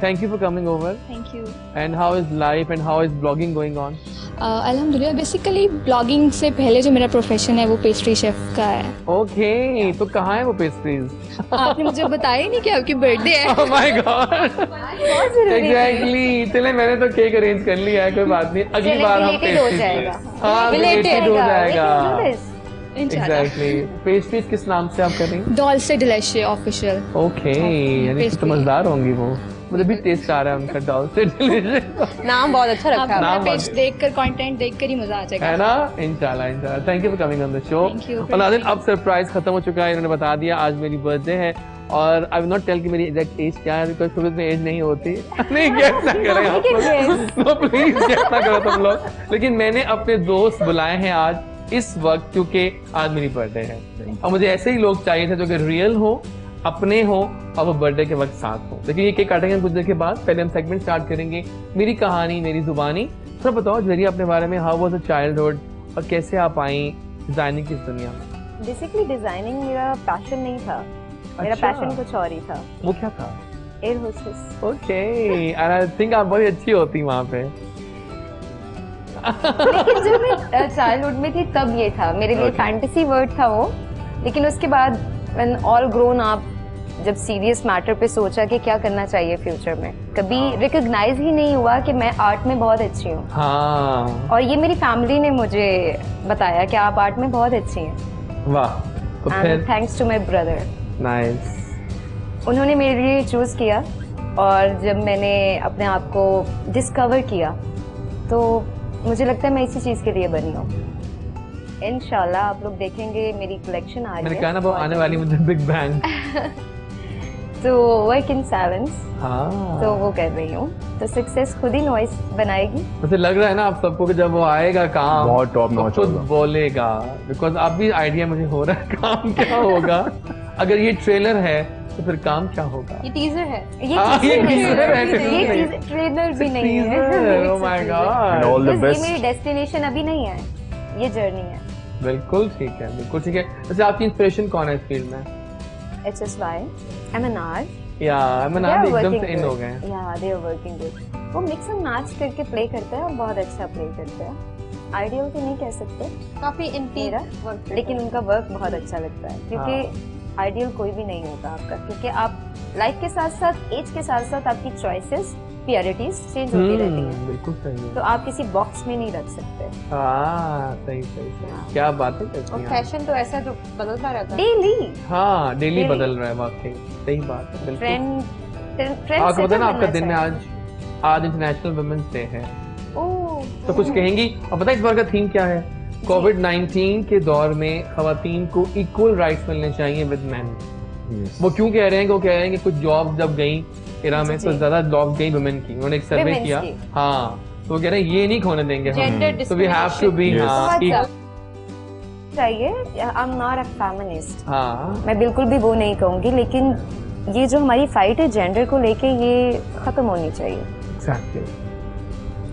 Speaker 1: thank you for coming over.
Speaker 6: Thank you.
Speaker 1: And how is life and how is blogging going on?
Speaker 6: अल्हम्दुलिल्लाह बेसिकली ब्लॉगिंग से पहले जो मेरा प्रोफेशन है वो पेस्ट्री शेफ का है।
Speaker 1: ओके, तो कहाँ है वो पेस्ट्रीज?
Speaker 6: आपने मुझे बताया ही नहीं कि आपकी बर्थडे है।
Speaker 1: Oh my God, exactly. चले मैंने तो केक अरेंज कर लिया है, कोई बात नहीं, अगली
Speaker 3: चले,
Speaker 1: बार हम
Speaker 3: related हो
Speaker 1: पेस्ट्रीज
Speaker 3: जाएगा।
Speaker 1: हाँ
Speaker 3: Related
Speaker 1: रिलेटेड हो जाएगा।
Speaker 6: इंशाल्लाह।
Speaker 1: एग्जैक्टली। पेस्ट्रीज किस नाम से आप कर रही हैं?
Speaker 6: डॉल से डिलेशियस ऑफिशियल।
Speaker 1: ओके, यानी कि तो
Speaker 6: pastry।
Speaker 1: मजेदार होंगी वो। मुझे भी टेस्ट आ रहा है उनका डॉल से डिलीशियस,
Speaker 3: नाम बहुत अच्छा रखा है।
Speaker 1: नाम
Speaker 6: पेज देखकर कंटेंट देखकर ही मजा आ जाएगा।
Speaker 1: है ना। इंशाल्लाह। Thank you for coming on the show.
Speaker 6: Thank you.
Speaker 1: और नाज़रीन, अब सरप्राइज खत्म हो चुका है, इन्होंने बता दिया आज मेरी बर्थडे है और आई विल नॉट टेल कि मेरी एग्जैक्ट एज क्या है, बिकॉज़ शोबिज़ में एज नहीं होती। नहीं गेस ना करें आप लोग, नो प्लीज गेस ना करो तुम लोग। लेकिन मैंने अपने दोस्त बुलाए हैं आज इस वक्त, क्योंकि आज मेरी बर्थडे है और मुझे ऐसे ही लोग चाहिए थे जो कि रियल हो, अपने हो और वो बर्थडे के वक्त साथ हो। लेकिन ये केक काटेंगे हम कुछ देर के बाद। पहले हम सेगमेंट स्टार्ट करेंगे, मेरी कहानी मेरी जुबानी। थोड़ा बताओ जरिए अपने बारे में, हाउ वाज अ चाइल्डहुड और कैसे आप आई डिजाइनिंग की इस दुनिया में?
Speaker 3: बेसिकली डिजाइनिंग मेरा पैशन नहीं था, मेरा
Speaker 1: अच्छा।
Speaker 3: पैशन कुछ और ही था।
Speaker 1: वो क्या था?
Speaker 3: Air hostess.
Speaker 1: Okay, and I think आप बड़ी अच्छी होती वहाँ पे।
Speaker 3: लेकिन जब मैं चाइल्डहुड में थी तब ये था मेरे लिए,
Speaker 1: Okay.
Speaker 3: फैंटेसी वर्ड था वो। लेकिन उसके बाद व्हेन ऑल ग्रोन अप, जब सीरियस मैटर पे सोचा कि क्या करना चाहिए फ्यूचर में, कभी रिकॉग्नाइज ही नहीं हुआ कि मैं आर्ट में बहुत अच्छी हूँ।
Speaker 1: हाँ,
Speaker 3: और ये मेरी फैमिली ने मुझे बताया कि आप आर्ट में बहुत अच्छी हैं,
Speaker 1: वाह। तो
Speaker 3: एंड
Speaker 1: फिर
Speaker 3: thanks to my brother,
Speaker 1: nice.
Speaker 3: उन्होंने मेरे लिए चूज़ किया। और जब मैंने अपने आप को डिस्कवर किया तो मुझे लगता है मैं इसी चीज़ के लिए बनी हूँ। इंशाल्लाह आप लोग देखेंगे मेरी कलेक्शन आ रही
Speaker 1: मैंने
Speaker 3: है।
Speaker 1: कहा ना वो आने वाली मुझे बिग बैंग।
Speaker 3: तो वर्क इन साइलेंस,
Speaker 1: हाँ,
Speaker 3: तो वो कर रही हूँ। तो सक्सेस खुद ही नॉइस बनाएगी।
Speaker 1: मुझे लग रहा है ना आप सबको कि जब वो आएगा काम
Speaker 4: बहुत top
Speaker 1: तो
Speaker 4: notch
Speaker 1: खुद
Speaker 4: होगा।
Speaker 1: बोलेगा, बिकॉज आप भी आइडिया मुझे हो रहा है काम क्या होगा। अगर ये ट्रेलर है तो फिर काम क्या होगा?
Speaker 6: ये टीजर है।
Speaker 1: हाँ, ये teaser है, teaser
Speaker 3: ये
Speaker 1: नहीं।
Speaker 3: ट्रेलर भी नहीं है।
Speaker 1: Teaser, oh my God।
Speaker 4: And all the
Speaker 3: Because ये
Speaker 4: best।
Speaker 3: मेरी डेस्टिनेशन अभी नहीं है, ये जर्नी है।
Speaker 1: बिल्कुल ठीक है, बिल्कुल ठीक है। वैसे आपकी इंस्पिरेशन कौन है इस फील्ड में?
Speaker 3: HSY, MNR,
Speaker 1: या मैं
Speaker 3: they are
Speaker 1: एकदम
Speaker 3: working
Speaker 1: से इन हो
Speaker 3: good.
Speaker 1: गए हैं।
Speaker 3: Yeah, they are working good. वो मिक्स एंड मैच करके प्ले करते हैं और बहुत अच्छा प्ले करते हैं। आइडियल तो नहीं कह सकते
Speaker 2: काफी
Speaker 3: मेरा, लेकिन उनका वर्क बहुत अच्छा लगता है, क्योंकि आइडियल कोई भी नहीं होता आपका, क्योंकि आप लाइफ के साथ साथ, एज के साथ साथ आपकी चॉइसेस, प्रायोरिटीज चेंज होती रहती हैं,
Speaker 1: बिल्कुल सही है।
Speaker 3: तो आप किसी बॉक्स में नहीं रख सकते।
Speaker 1: हाँ सही सही सही, क्या बातें करती
Speaker 2: और
Speaker 1: हैं आप।
Speaker 2: फैशन तो ऐसा जो बदलता रहता है।
Speaker 3: डेली
Speaker 1: हाँ डेली
Speaker 3: Daily।
Speaker 1: बदल रहा है, वाकई सही बात है, बिल्कुल।
Speaker 3: ट्रेंड
Speaker 1: आपको पता है ना आपका दिन है आज इंटरनेशनल वुमेन्स डे है, तो कुछ कहेंगी? और पता है इस बार का थीम क्या है? कोविड-19 के दौर में खवातीन को इक्वल राइट्स मिलने चाहिए विद मैन। वो क्यों कह रहे हैं? वो कह रहे हैं कि कुछ जॉब जब गई इरा में तो ज्यादा जॉब गई वुमेन की, उन्होंने एक सर्वे
Speaker 3: Women's
Speaker 1: किया।
Speaker 3: की।
Speaker 1: हाँ, तो वो कह रहे हैं ये नहीं खोने देंगे हम,
Speaker 2: Gender
Speaker 1: तो वी हैव टू बी
Speaker 3: चाहिए। I am not a feminist,
Speaker 1: हाँ
Speaker 3: मैं बिल्कुल भी वो नहीं कहूंगी, लेकिन ये जो हमारी फाइट है जेंडर को लेके, ये खत्म होनी चाहिए,
Speaker 1: एग्जैक्टली।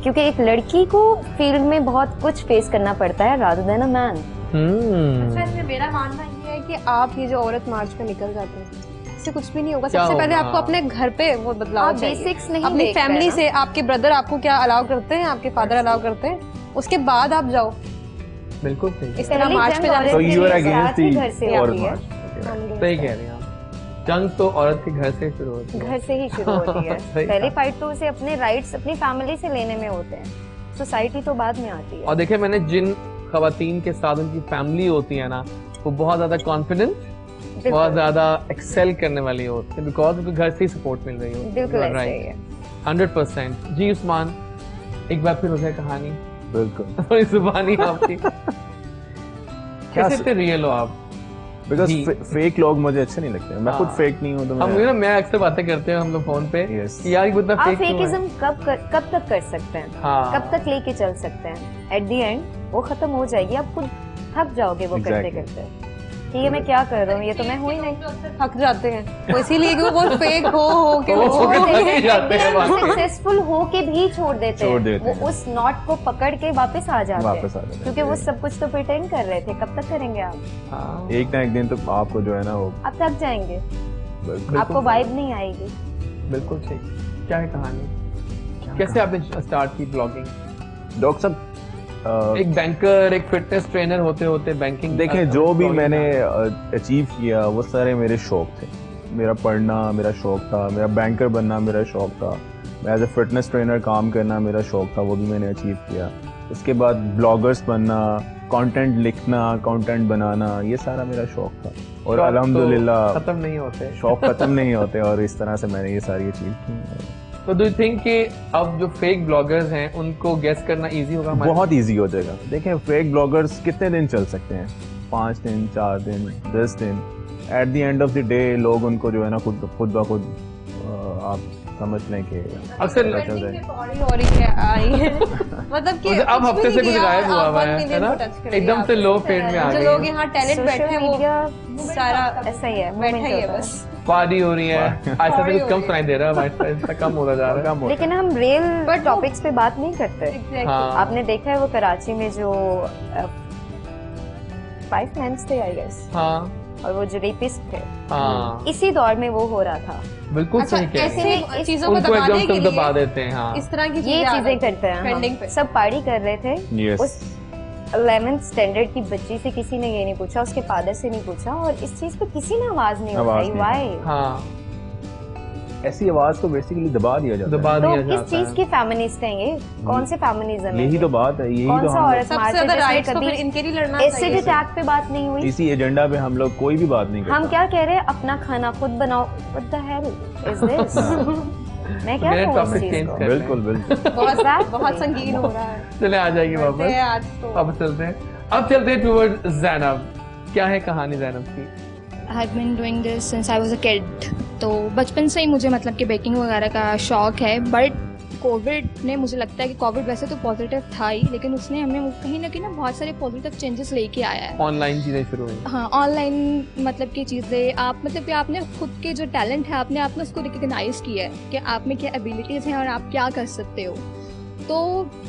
Speaker 3: क्योंकि एक लड़की को फील्ड में बहुत कुछ फेस करना पड़ता है रादर देन अ मैन।
Speaker 2: अच्छा, इसमें मेरा मानना ये है कि आप ये जो औरत मार्च पे निकल जाते हैं, इससे कुछ भी नहीं होगा।
Speaker 1: क्या
Speaker 2: सबसे पहले
Speaker 1: होगा?
Speaker 2: आपको अपने घर पे वो बदलाव
Speaker 3: आप
Speaker 2: चाहिए।
Speaker 3: बेसिक्स नहीं
Speaker 2: अपनी
Speaker 3: देख रहे
Speaker 2: फैमिली
Speaker 3: ना।
Speaker 2: से, आपके ब्रदर आपको क्या अलाउ करते हैं, आपके फादर अलाउ करते हैं, उसके बाद आप जाओ।
Speaker 1: बिल्कुल सही,
Speaker 2: इस तरह मार्च पे जाने
Speaker 4: So
Speaker 2: से
Speaker 4: you are
Speaker 3: पहले
Speaker 4: against
Speaker 3: ही
Speaker 4: the
Speaker 3: घर से
Speaker 4: और
Speaker 3: होती है।
Speaker 4: march?
Speaker 1: सही कह रहे हैं आप। जंग तो औरत के घर से शुरू होती है।
Speaker 3: घर से ही शुरू होती है।
Speaker 1: सही
Speaker 3: पहली
Speaker 1: कहा।
Speaker 3: फाइट तो उसे अपने राइट्स अपनी फैमिली से लेने में होते हैं, सोसाइटी तो बाद में आती है।
Speaker 1: और देखिए मैंने जिन खवातीन के साथ उनकी फैमिली होती है ना, वो बहुत ज्यादा कॉन्फिडेंट, बहुत ज्यादा एक्सेल करने वाली होती है, बिकॉज उनको घर से ही सपोर्ट मिल रही होती है।
Speaker 3: बिल्कुल
Speaker 1: You are
Speaker 3: ऐसा ही
Speaker 1: right.
Speaker 3: है।
Speaker 1: 100%। जी उस्मान, एक बार फिर हो जाए कहानी
Speaker 4: बिल्कुल।
Speaker 1: थोड़ी जुबानी आपकी।
Speaker 4: क्या
Speaker 1: कैसे इतने रियल हो आप?
Speaker 4: Because
Speaker 1: ji.
Speaker 4: फेक लोग मुझे अच्छे नहीं लगते, मैं खुद
Speaker 1: हाँ।
Speaker 4: फेक नहीं हूँ, तो
Speaker 1: हम
Speaker 4: मैं
Speaker 1: मैं अक्सर बातें करते हैं हम लोग फोन पे
Speaker 4: Yes.
Speaker 1: कि यार ये इतना
Speaker 3: आप
Speaker 1: फेक क्यों है?
Speaker 3: फेकिज्म कब तक कर सकते हैं,
Speaker 1: हाँ।
Speaker 3: कब तक लेके चल सकते हैं? एट द एंड वो खत्म हो जाएगी, आप खुद थक जाओगे वो करते
Speaker 4: Exactly.
Speaker 3: करते। ठीक है, मैं क्या कर रहा हूँ, ये तो मैं हूँ ही नहीं।
Speaker 2: थक जाते हैं वो, इसीलिए कि वो फेक हो के
Speaker 1: वो
Speaker 2: वो
Speaker 1: थक ही जाते हैं वाकई।
Speaker 3: सक्सेसफुल हो के भी छोड़ देते
Speaker 4: छोड़
Speaker 3: हैं,
Speaker 4: देते हैं।
Speaker 3: वो उस नॉट को पकड़ के वापस आ जाते
Speaker 4: वापस आ जाते
Speaker 3: हैं,
Speaker 4: हैं।
Speaker 3: क्योंकि वो सब कुछ तो प्रिटेंड कर रहे थे। कब तक करेंगे आप?
Speaker 1: हाँ,
Speaker 4: एक ना एक दिन तो आपको जो है ना वो
Speaker 3: आप थक जाएंगे,
Speaker 4: बिल्कुल
Speaker 3: आपको वाइब नहीं आएगी।
Speaker 1: बिल्कुल ठीक। क्या है कहानी? कैसे आपने स्टार्ट की ब्लॉगिंग?
Speaker 4: डॉक्टर साहब
Speaker 1: एक बैंकर, एक फिटनेस ट्रेनर होते होते बैंकिंग,
Speaker 4: देखें जो भी मैंने अचीव किया वो सारे मेरे शौक थे। मेरा पढ़ना मेरा शौक था, मेरा बैंकर बनना मेरा शौक था, मैं एज ए फिटनेस ट्रेनर काम करना मेरा शौक था, वो भी मैंने अचीव किया। उसके बाद ब्लॉगर्स बनना, कंटेंट लिखना, कंटेंट बनाना, ये सारा मेरा शौक था। और
Speaker 1: शौक
Speaker 4: अल्हम्दुलिल्लाह
Speaker 1: तो खत्म नहीं होते।
Speaker 4: शौक खत्म नहीं होते, और इस तरह से मैंने ये सारी अचीव की।
Speaker 1: तो डू यू थिंक कि अब जो फेक ब्लॉगर्स हैं उनको गेस करना इजी होगा हमारे?
Speaker 4: बहुत इजी हो जाएगा। देखें फेक ब्लॉगर्स कितने दिन चल सकते हैं? 5 दिन, 4 दिन, 10 दिन। At the end of the day लोग उनको जो है ना खुद ब खुद आप समझ लें कि
Speaker 1: अक्सर
Speaker 4: पता चल जाए।
Speaker 2: मतलब कि
Speaker 1: अब हफ्ते से कुछ गायब हुआ हुआ है ना, एकदम से लो फेड में आ
Speaker 2: जो
Speaker 1: गई
Speaker 2: लोग
Speaker 1: है।
Speaker 2: यहाँ टैलेंट बैठे हैं वो
Speaker 3: मीडिया
Speaker 2: सारा
Speaker 3: ऐसा ही है,
Speaker 2: बैठा
Speaker 3: moment
Speaker 2: ही है
Speaker 3: होता है।
Speaker 2: बस।
Speaker 1: पार्टी हो रही है, आज से कुछ कम सुनाई दे रहा है, हमारे कम होता जा रहा है।
Speaker 3: लेकिन हम रियल टॉपिक्स पे बात नहीं करते।
Speaker 1: हाँ।
Speaker 3: आपने देखा है वो कराची में जो 5 मेंस थे आई गेस,
Speaker 1: हाँ
Speaker 3: और वो जो रेपिस्ट थे,
Speaker 1: हाँ
Speaker 3: इसी दौर में वो हो रहा था।
Speaker 1: बिल्कुल
Speaker 2: अच्छा,
Speaker 1: सही कह
Speaker 2: ऐसे
Speaker 1: रहे हैं।
Speaker 2: में चीजों को
Speaker 1: उनको
Speaker 2: दबाने
Speaker 1: एकदम
Speaker 2: के
Speaker 1: से दबा
Speaker 2: लिए
Speaker 1: देते हैं। हाँ
Speaker 2: इस तरह की
Speaker 3: ये
Speaker 2: आ
Speaker 3: चीजें
Speaker 2: रही
Speaker 3: करते हैं
Speaker 2: ट्रेंडिंग पे।
Speaker 3: सब पार्टी कर रहे थे।
Speaker 4: Yes.
Speaker 3: उस 11th स्टैंडर्ड की बच्ची से किसी ने ये नहीं पूछा, उसके फादर से नहीं पूछा, और इस चीज पे किसी ने आवाज नहीं
Speaker 4: आवाज
Speaker 3: उठाई।
Speaker 4: नहीं
Speaker 3: वाई?
Speaker 1: हाँ
Speaker 4: ऐसी आवाज को बेसिकली दबा दिया जाता
Speaker 1: दबा
Speaker 4: है।
Speaker 3: तो
Speaker 1: दिया
Speaker 3: किस
Speaker 1: जाता
Speaker 3: चीज
Speaker 1: है।
Speaker 3: के फेमिनिस्ट हैं ये? कौन से फेमिनिज्म है?
Speaker 4: यही तो बात है, यही
Speaker 3: कौन
Speaker 4: तो
Speaker 3: सा
Speaker 4: हम
Speaker 3: औरत
Speaker 2: सबसे
Speaker 3: मार्च
Speaker 2: ज्यादा
Speaker 3: है
Speaker 2: राइट्स
Speaker 3: जिसमें
Speaker 2: तो फिर
Speaker 3: कभी
Speaker 2: इनके लिए लड़ना
Speaker 3: एसिड
Speaker 2: चाहिए।
Speaker 3: अटैक पे बात नहीं हुई?
Speaker 4: इसी एजेंडा पे हम लोग कोई भी बात नहीं करते।
Speaker 3: हम क्या कह रहे हैं? अपना खाना खुद बनाओ। What the hell is this? मैं क्या
Speaker 1: मेरा
Speaker 3: कहूँ इस
Speaker 1: topic
Speaker 3: चीज
Speaker 1: change
Speaker 3: को?
Speaker 1: कर-
Speaker 4: बिल्कुल बिल्कुल।
Speaker 2: बहुत बहुत संगीन हो रहा है।
Speaker 1: चले आ जाएगी
Speaker 2: करते हैं
Speaker 1: वापस।
Speaker 2: आज तो।
Speaker 1: अब चलते हैं, अब चलते हैं टुवर्ड ज़ैनब। क्या है कहानी ज़ैनब की?
Speaker 6: I have been doing this since I was a kid. तो बचपन से ही मुझे मतलब कि बेकिंग वगैरह का शौक है, बट कोविड ने, मुझे लगता है कि कोविड वैसे तो पॉजिटिव था ही, लेकिन उसने हमें कहीं ना कहीं ना बहुत सारे पॉजिटिव चेंजेस लेके आया है।
Speaker 1: ऑनलाइन चीजें शुरू हुई।
Speaker 6: हाँ, ऑनलाइन मतलब की चीज़ें, आप मतलब कि आपने खुद के जो टैलेंट है आपने उसको रिकग्नाइज किया है कि आप में क्या एबिलिटीज़ हैं और आप क्या कर सकते हो। तो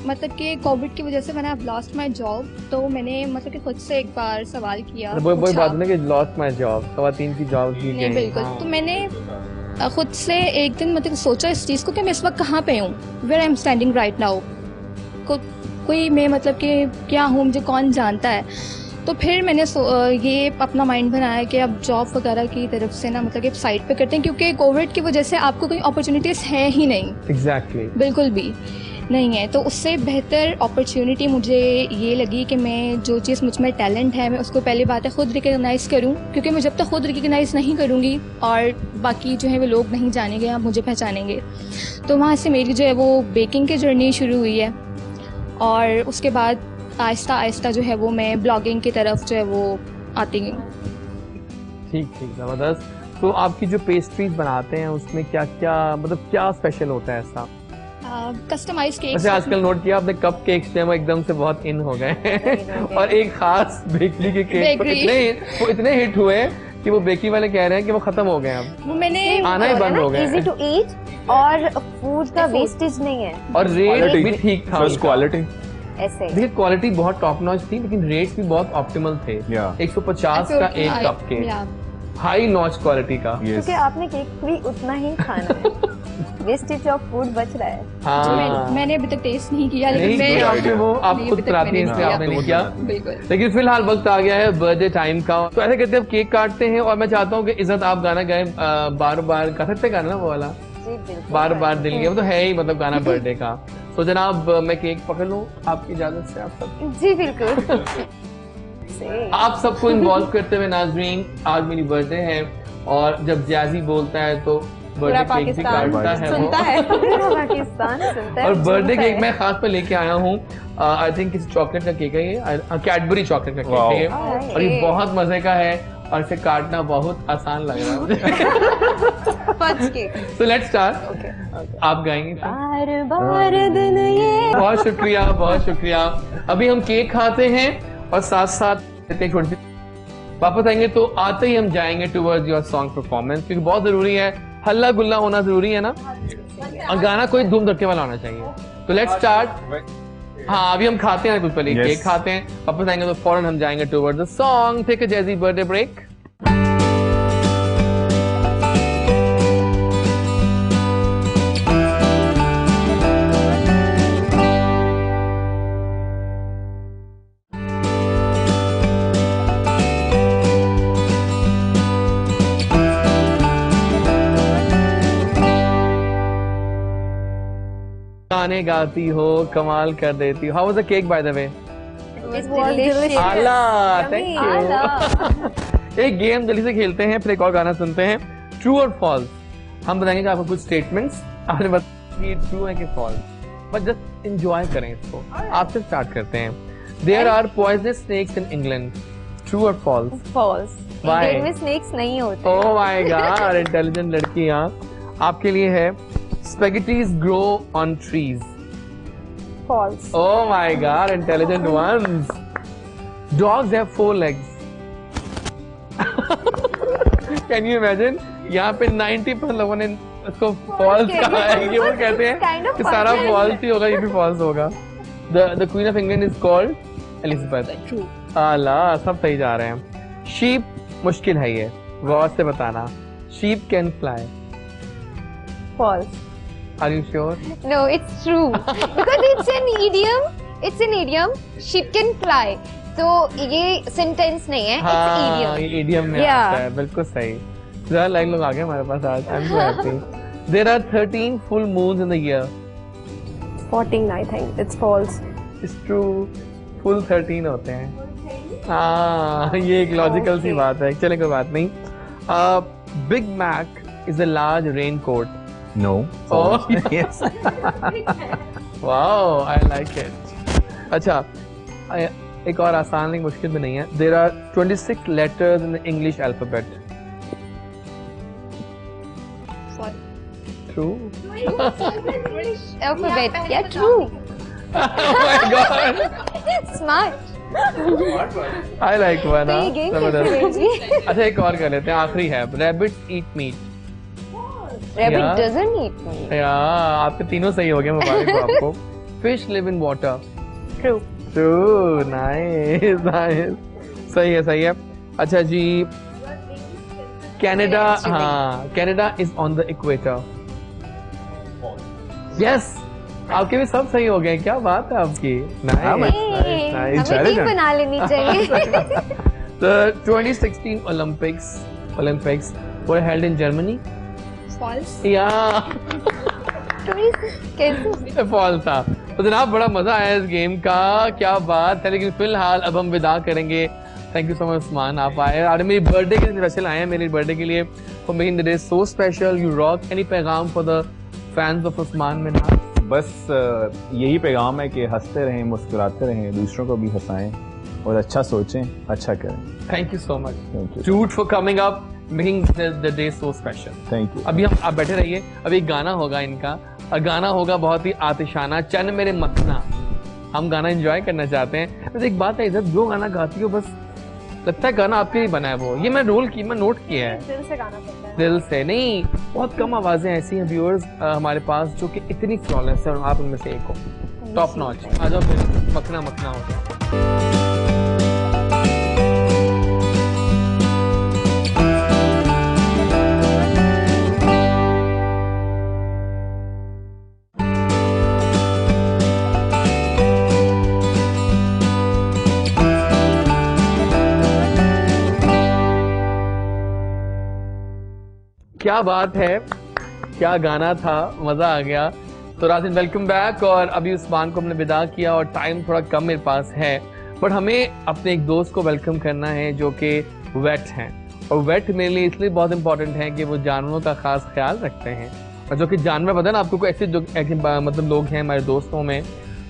Speaker 6: मतलब कि कोविड की वजह से मैंने अब लॉस्ट माई जॉब, तो मैंने मतलब कि खुद से एक बार सवाल किया,
Speaker 1: वही
Speaker 6: पूछा।
Speaker 1: बात नहीं कि लॉस्ट माय जॉब, खवातीन की जॉब भी
Speaker 6: नहीं
Speaker 1: गई।
Speaker 6: बिल्कुल।
Speaker 1: हाँ।
Speaker 6: तो मैंने खुद से एक दिन मतलब सोचा इस चीज़ को कि मैं इस वक्त कहाँ पे हूँ, where I am standing right now. कोई मैं मतलब कि क्या हूँ, मुझे कौन जानता है। तो फिर मैंने ये अपना माइंड बनाया कि अब जॉब वगैरह की तरफ से ना मतलब कि साइड पे करते हैं, क्योंकि कोविड की वजह से आपको कोई अपॉर्चुनिटीज़ है ही नहीं।
Speaker 1: एग्जैक्टली
Speaker 6: बिल्कुल भी नहीं है। तो उससे बेहतर अपॉर्चुनिटी मुझे ये लगी कि मैं जो चीज़ मुझ में टैलेंट है मैं उसको पहले बात है खुद रिकग्नाइज़ करूं, क्योंकि मैं जब तक खुद रिकग्नाइज़ नहीं करूंगी और बाकी जो है वो लोग नहीं जानेंगे, आप मुझे पहचानेंगे। तो वहाँ से मेरी जो है वो बेकिंग की जर्नी शुरू हुई है और उसके बाद आहिस्ता आहिस्ता जो है वो मैं ब्लॉगिंग की तरफ जो है वो आती गई।
Speaker 1: ठीक ठीक, ज़बरदस्त। तो आपकी जो पेस्ट्रीज बनाते हैं उसमें क्या क्या मतलब क्या स्पेशल होता है ऐसा?
Speaker 6: Customize cake.
Speaker 1: वैसे आजकल नोट किया आपने कप केक्स जो है वो एकदम से बहुत इन हो गए हैं और एक खास बेकरी के केक वो इतने हिट हुए कि वो बेकरी वाले कह रहे हैं कि वो खत्म हो गए अब,
Speaker 6: वो मैंने
Speaker 1: आना ही बंद हो गए।
Speaker 3: इजी टू ईट और फूड का वेस्टेज नहीं है
Speaker 1: और रेट भी ठीक था,
Speaker 4: फर्स्ट क्वालिटी।
Speaker 3: ऐसे।
Speaker 1: देखिए क्वालिटी बहुत टॉप नॉच थी लेकिन रेट्स भी बहुत ऑप्टिमल थे। 150 का एक cup cake, high notch quality का।
Speaker 3: क्योंकि आपने केक भी उतना ही खाना है, वेस्टेज ऑफ फूड बच रहा है।
Speaker 1: हाँ
Speaker 6: मैंने अभी तक टेस्ट नहीं किया, लेकिन
Speaker 1: नहीं,
Speaker 6: मैं
Speaker 1: आपने वो आप
Speaker 6: नहीं,
Speaker 1: खुद
Speaker 6: अभी तक
Speaker 1: कराती हैं
Speaker 6: मैंने
Speaker 1: इसलिए आपने नहीं किया।
Speaker 6: बिल्कुल।
Speaker 1: लेकिन फिलहाल वक्त आ गया है बर्थडे टाइम का, तो ऐसे कहते हैं अब केक काटते हैं और मैं चाहता हूँ कि इज्जत आप गाना गाएं, बार बार गा सकते गाना ना वो वाला,
Speaker 3: जी बिल्कुल।
Speaker 1: बार बार दिल गया, वो तो है ही मतलब गाना बर्थडे का। तो जनाब मैं केक पकड़ लूँ आपकी इजाजत से? आप सब
Speaker 3: जी बिल्कुल।
Speaker 1: आप सबको इन्वॉल्व करते हुए नाजरीन, आज मेरी बर्थडे है और जब जैजी बोलता है तो बर्थडे केक भी काटता है वो।
Speaker 3: सुनता है पूरा पाकिस्तान सुनता है।
Speaker 1: और बर्थडे केक मैं खास पे लेके आया हूँ, आई थिंक किसी चॉकलेट का केक है ये, कैडबरी चॉकलेट का केक है ये, और ये बहुत मजे का है और इसे काटना बहुत आसान लग रहा है मुझे।
Speaker 3: Fudge cake.
Speaker 1: So let's start. आप गाएंगे?
Speaker 3: बार बार दिन ये।
Speaker 1: बहुत शुक्रिया, बहुत शुक्रिया। अभी हम केक खाते हैं और साथ साथ छोटी सी वापस आएंगे, तो आते ही हम जाएंगे टुवर्ड्स योर सॉन्ग परफॉर्मेंस, क्योंकि बहुत जरूरी है, हल्ला गुल्ला होना जरूरी है ना, और गाना कोई धूम धक्के वाला होना चाहिए। तो लेट्स स्टार्ट। हाँ अभी हम खाते हैं कुछ पहले केक खाते हैं, वापस आएंगे तो फौरन हम जाएंगे towards the song. Take a jazzy birthday break. गाने गाती हो, कमाल कर देती हो। How was the cake by the way? आला, थैंक यू। एक गेम जल्दी से खेलते हैं, फिर एक और गाना सुनते हैं। ट्रू और फॉल्स हम बताएंगे कि आपको कुछ स्टेटमेंट्स, आपने बताया कि ट्रू है कि फॉल्स, बट जस्ट एंजॉय करें इसको। आपसे स्टार्ट करते हैं। There are poisonous snakes in England, true और फॉल्स?
Speaker 3: फॉल्स। इंग्लैंड में स्नेक्स नहीं होते।
Speaker 1: ओह माय गॉड, इंटेलिजेंट लड़की। यहाँ आपके लिए है spaghettis grow on trees.
Speaker 3: False.
Speaker 1: Oh my god, intelligent ones. Dogs have 4 legs. Can you imagine? यहाँ पे 90% लोगों ने इसको false कहा है, ये वो कहते हैं कि सारा false ही होगा, ये भी false होगा। The Queen of England is called Elizabeth.
Speaker 6: True.
Speaker 1: आला, सब सही जा रहे हैं। Sheep मुश्किल है ये, गौर से बताना। Sheep can fly.
Speaker 3: False.
Speaker 1: Are you sure?
Speaker 3: No, it's true. Because it's an idiom. It's an idiom. Sheep can fly. तो ये सेंटेंस नहीं है, it's idiom.
Speaker 1: हाँ, ये idiom में आता है, बिल्कुल सही। ज़रा लाइन लोग आ गए हमारे पास आज। I'm so happy. There are 13 full moons in the year.
Speaker 3: 14, I think. It's false.
Speaker 1: It's true. Full 13 होते हैं। हाँ, ये एक लॉजिकल सी बात है। चले कोई बात नहीं। Big Mac is a large raincoat.
Speaker 4: No.
Speaker 1: Oh,
Speaker 4: yes.
Speaker 1: Wow, I like it. अच्छा, एक और आसान नहीं, मुश्किल भी नहीं है। There are 26 letters in the English alphabet. True.
Speaker 3: Alphabet. Yeah, true.
Speaker 1: Oh my God.
Speaker 3: Smart.
Speaker 1: I like one.
Speaker 3: तो ये game
Speaker 1: जबरदस्त।
Speaker 3: खेलेंगे।
Speaker 1: अच्छा एक और कर लेते हैं, आखिरी है। Rabbits eat meat.
Speaker 3: Rabbit
Speaker 1: Yeah.
Speaker 3: doesn't eat meat.
Speaker 1: आपके तीनों सही हो गए, मुबारक हो आपको। Fish live in water.
Speaker 3: True.
Speaker 1: True, nice, nice. सही है, सही है। अच्छा जी, कनाडा, हाँ, Canada is on the equator. Yes, आपके भी सब सही हो गए, क्या बात है आपकी।
Speaker 3: हमें टीम बना लेनी चाहिए।
Speaker 1: The 2016 Olympics were held in Germany.
Speaker 6: False.
Speaker 1: Yeah.
Speaker 3: कैसे?
Speaker 1: फॉल था। तो जनाब बड़ा मजा आया इस गेम का, क्या बात है। लेकिन फिलहाल अब हम विदा करेंगे। Thank you so much Usman, आप आए। आज मेरी बर्थडे के दिन स्पेशल आए हैं, मेरी बर्थडे के लिए for making the day so special. You rock. Any पैगाम for the fans of Usman Minhaj?
Speaker 4: बस यही पैगाम है कि हंसते रहें, मुस्कुराते रहें, दूसरों को भी हंसाएं और अच्छा सोचें, अच्छा करें।
Speaker 1: Thank you so much
Speaker 4: thank you.
Speaker 1: Dude for coming up, making the day so special.
Speaker 4: Thank you.
Speaker 1: अभी हम आप बैठे रहिए, अभी एक गाना होगा इनका, और गाना होगा बहुत ही आतिशाना, चन मेरे मखना। हम गाना एंजॉय करना चाहते हैं। बस एक बात है, इधर जो गाना गाती हो बस लगता है गाना आपके लिए बना है वो। ये मैं नोट किया है।
Speaker 3: दिल से गाना पड़ता है।
Speaker 1: दिल से नहीं, बहुत कम आवाजें ऐसी हैं व्यूअर्स हमारे पास जो कि इतनी फ्लॉलेस है, और आप उनमें से एक हो। Top notch. आ जाओ फिर, मखना मखना हो गया। क्या बात है, क्या गाना था, मजा आ गया। तो राजिन वेलकम बैक। और अभी उस्मान को हमने विदा किया और टाइम थोड़ा कम मेरे पास है, बट हमें अपने एक दोस्त को वेलकम करना है जो कि वेट हैं। और वेट मेरे लिए इसलिए बहुत इंपॉर्टेंट है कि वो जानवरों का खास ख्याल रखते हैं। और जो कि जानवर पता है ना आपको, ऐसे मतलब लोग हैं हमारे दोस्तों में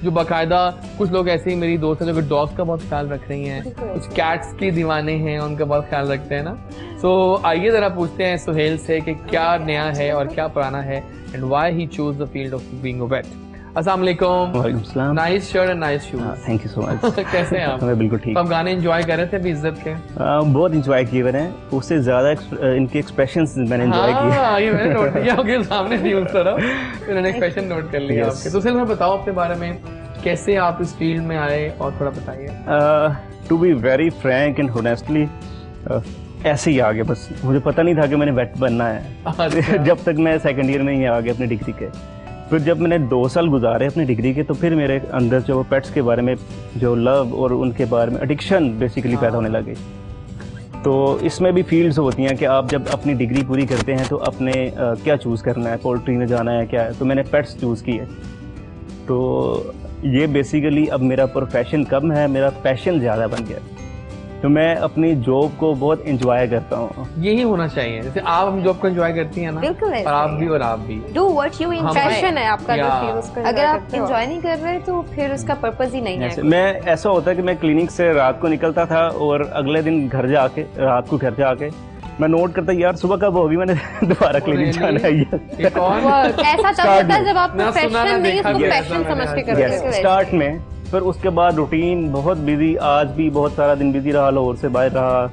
Speaker 1: जो बाकायदा, कुछ लोग ऐसे ही मेरी दोस्त हैं जो कि डॉग्स का बहुत ख्याल रख रही हैं, कुछ कैट्स की दीवाने हैं, उनका बहुत ख्याल रखते हैं ना। सो आइए जरा पूछते हैं सुहेल से कि क्या नया है और क्या पुराना है, and why he choose the field of being a vet. अस्सलाम वालेकुम।
Speaker 7: वालेकुम सलाम।
Speaker 1: Nice shirt and nice shoes.
Speaker 7: Thank you so much.
Speaker 1: कैसे हैं आप?
Speaker 7: मैं बिल्कुल ठीक।
Speaker 1: तो आप गाने एंजॉय कर रहे थे अभी इज्जत के?
Speaker 7: बहुत इंजॉय किए मैंने, उससे ज्यादा इनके एक्सप्रेशंस मैंने एंजॉय किए।
Speaker 1: हाँ, ये मैंने नोट किया कि सामने थी उस तरफ, मैंने एक्सप्रेशन नोट कर लिया आपके। तो सुहेल, बताओ अपने बारे में, कैसे आप इस फील्ड में आए और थोड़ा बताइए।
Speaker 7: To be very frank and honestly, ऐसे ही आ गया बस। मुझे पता नहीं था कि मैंने वेट बनना है।
Speaker 1: अच्छा।
Speaker 7: जब तक मैं सेकंड ईयर में ही आ गया अपनी डिग्री के। फिर जब मैंने 2 साल गुजारे अपनी डिग्री के, तो फिर मेरे अंदर जो पेट्स के बारे में जो लव और उनके बारे में एडिक्शन बेसिकली पैदा होने लगी। तो इसमें भी फील्ड्स होती हैं कि आप जब अपनी डिग्री पूरी करते हैं तो अपने क्या चूज़ करना है, पोल्ट्री में जाना है क्या है। तो मैंने पेट्स चूज़ किए। तो ये बेसिकली अब मेरा प्रोफेशन कम है, मेरा पैशन ज़्यादा बन गया। तो मैं अपनी जॉब को बहुत इंजॉय करता हूँ।
Speaker 1: यही होना चाहिए, जैसे आप हम जॉब को एंजॉय करती हैं ना,
Speaker 3: बिल्कुल ऐसे
Speaker 1: और आप
Speaker 3: ही
Speaker 1: भी
Speaker 3: है।
Speaker 1: और आप भी।
Speaker 3: डू व्हाट यू
Speaker 1: हम-
Speaker 3: पैशन है आपका, जो
Speaker 1: या।
Speaker 3: फील उसको अगर आप एंजॉय नहीं कर रहे तो फिर उसका पर्पस ही नहीं है।
Speaker 7: मैं ऐसा होता है कि मैं क्लिनिक से रात को निकलता था और अगले दिन रात को घर जाके मैं नोट करता यार सुबह कब होगी, मैंने दोबारा क्लिनिक जाना है।
Speaker 1: एक और
Speaker 3: ऐसा तब होता है जब आप
Speaker 1: ना सुना ना
Speaker 3: प्रोफेशन नहीं
Speaker 1: देखा
Speaker 3: उसको
Speaker 1: भी ऐसा
Speaker 3: पैशन
Speaker 1: मैंने
Speaker 3: समझ के
Speaker 1: आज
Speaker 3: करते
Speaker 7: यस,
Speaker 3: हो।
Speaker 7: स्टार्ट में। फिर उसके बाद रूटीन बहुत बिजी, आज भी बहुत सारा दिन बिजी रहा, लाहौर से बाहर रहा,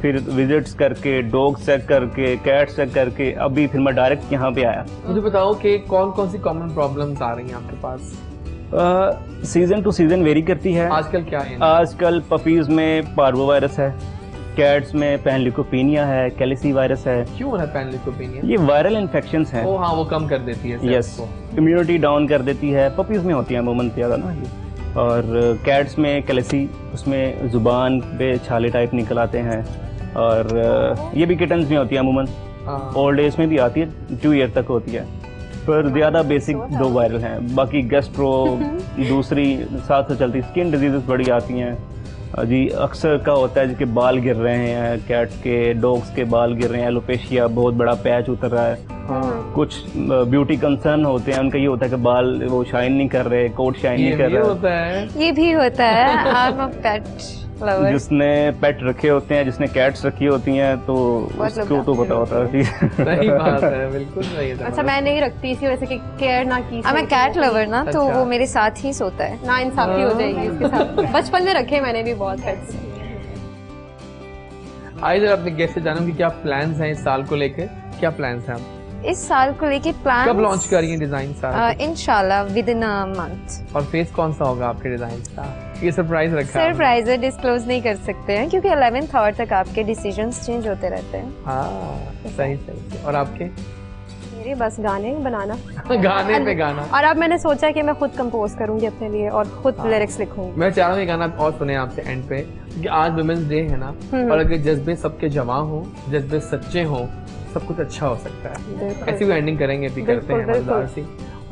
Speaker 7: फिर विजिट्स करके, डॉग चेक करके, कैट चेक करके, अभी फिर मैं डायरेक्ट यहाँ पे आया।
Speaker 1: मुझे बताओ कि कौन कौन सी कॉमन प्रॉब्लम्स आ रही हैं आपके पास?
Speaker 7: सीजन टू सीजन वेरी करती है।
Speaker 1: आजकल क्या है?
Speaker 7: आजकल पपीज में पार्वो वायरस है, कैट्स में पैनलिकोपिनिया है, कैलिसी वायरस है।
Speaker 1: क्यों है पैनलिकोपिनिया?
Speaker 7: ये वायरल इन्फेक्शंस हैं।
Speaker 1: ओ हाँ, वो कम कर देती है
Speaker 7: यस, इम्यूनिटी डाउन कर देती है। पपीज में होती है अमूमन ज़्यादा ना ये। और कैट्स में कैलिसी, उसमें जुबान पे छाले टाइप निकल आते हैं। और ये भी किटन्स में होती है अमूमन। ओल्ड एज में भी आती है, 2 ईयर तक होती है। पर ज़्यादा बेसिक 2 वायरल हैं। बाकी गैस्ट्रो दूसरी साथ साथ चलती, स्किन डिजीजेस बड़ी आती हैं जी। अक्सर का होता है जिसके बाल गिर रहे हैं, कैट्स के, डॉग्स के बाल गिर रहे हैं, एलोपेशिया, बहुत बड़ा पैच उतर रहा है। कुछ ब्यूटी कंसर्न होते हैं, उनका ये होता है कि बाल वो शाइन नहीं कर रहे, कोट शाइन नहीं कर रहा।
Speaker 1: होता है,
Speaker 3: ये भी होता है। I am a pet lover.
Speaker 7: जिसने पेट रखे होते हैं, जिसने कैट्स रखी होती हैं, तो उसको तो पता होता है।
Speaker 1: सही बात है, बिल्कुल सही है।
Speaker 8: अच्छा, मैं नहीं रखती इसी वजह से कि केयर ना की।
Speaker 3: मैं कैट लवर ना, तो
Speaker 1: अच्छा।
Speaker 3: वो मेरे साथ ही सोता है।
Speaker 8: ना इंसाफी हो जाएगी इसके साथ। बचपन में रखे मैंने भी बहुत पेट्स।
Speaker 1: आइए जरा अपने गेस्ट से जानूं कि क्या प्लान्स हैं इस साल को लेकर, क्या प्लान्स हैं आप?
Speaker 3: इस साल को लेके प्लान
Speaker 1: कब लॉन्च कर रही हैं डिजाइन सारा?
Speaker 3: इंशाल्लाह विद इन अ मंथ।
Speaker 1: और फेस कौन सा होगा आपके डिजाइन का? ये सरप्राइज रखा है?
Speaker 3: सरप्राइज है, डिस्क्लोज नहीं कर सकते हैं क्योंकि 11th आवर तक आपके डिसीजंस चेंज होते रहते हैं।
Speaker 1: हाँ, सही सही। और आपके?
Speaker 8: मेरे बस गाने बनाना
Speaker 1: गाने पे गाना।
Speaker 8: और अब मैंने सोचा कि मैं खुद कंपोज करूंगी अपने लिए और खुद लिरिक्स लिखूंगी।
Speaker 1: मैं चाह रहा हूँ ये गाना और सुने आपसे एंड पे, क्योंकि आज वुमेन्स डे है ना, और अगर जज्बे सबके जमा हो, जज्बे सच्चे हो, सब कुछ अच्छा हो सकता है। ऐसी कोई एंडिंग करेंगे भी, करते हैं मजेदार सी।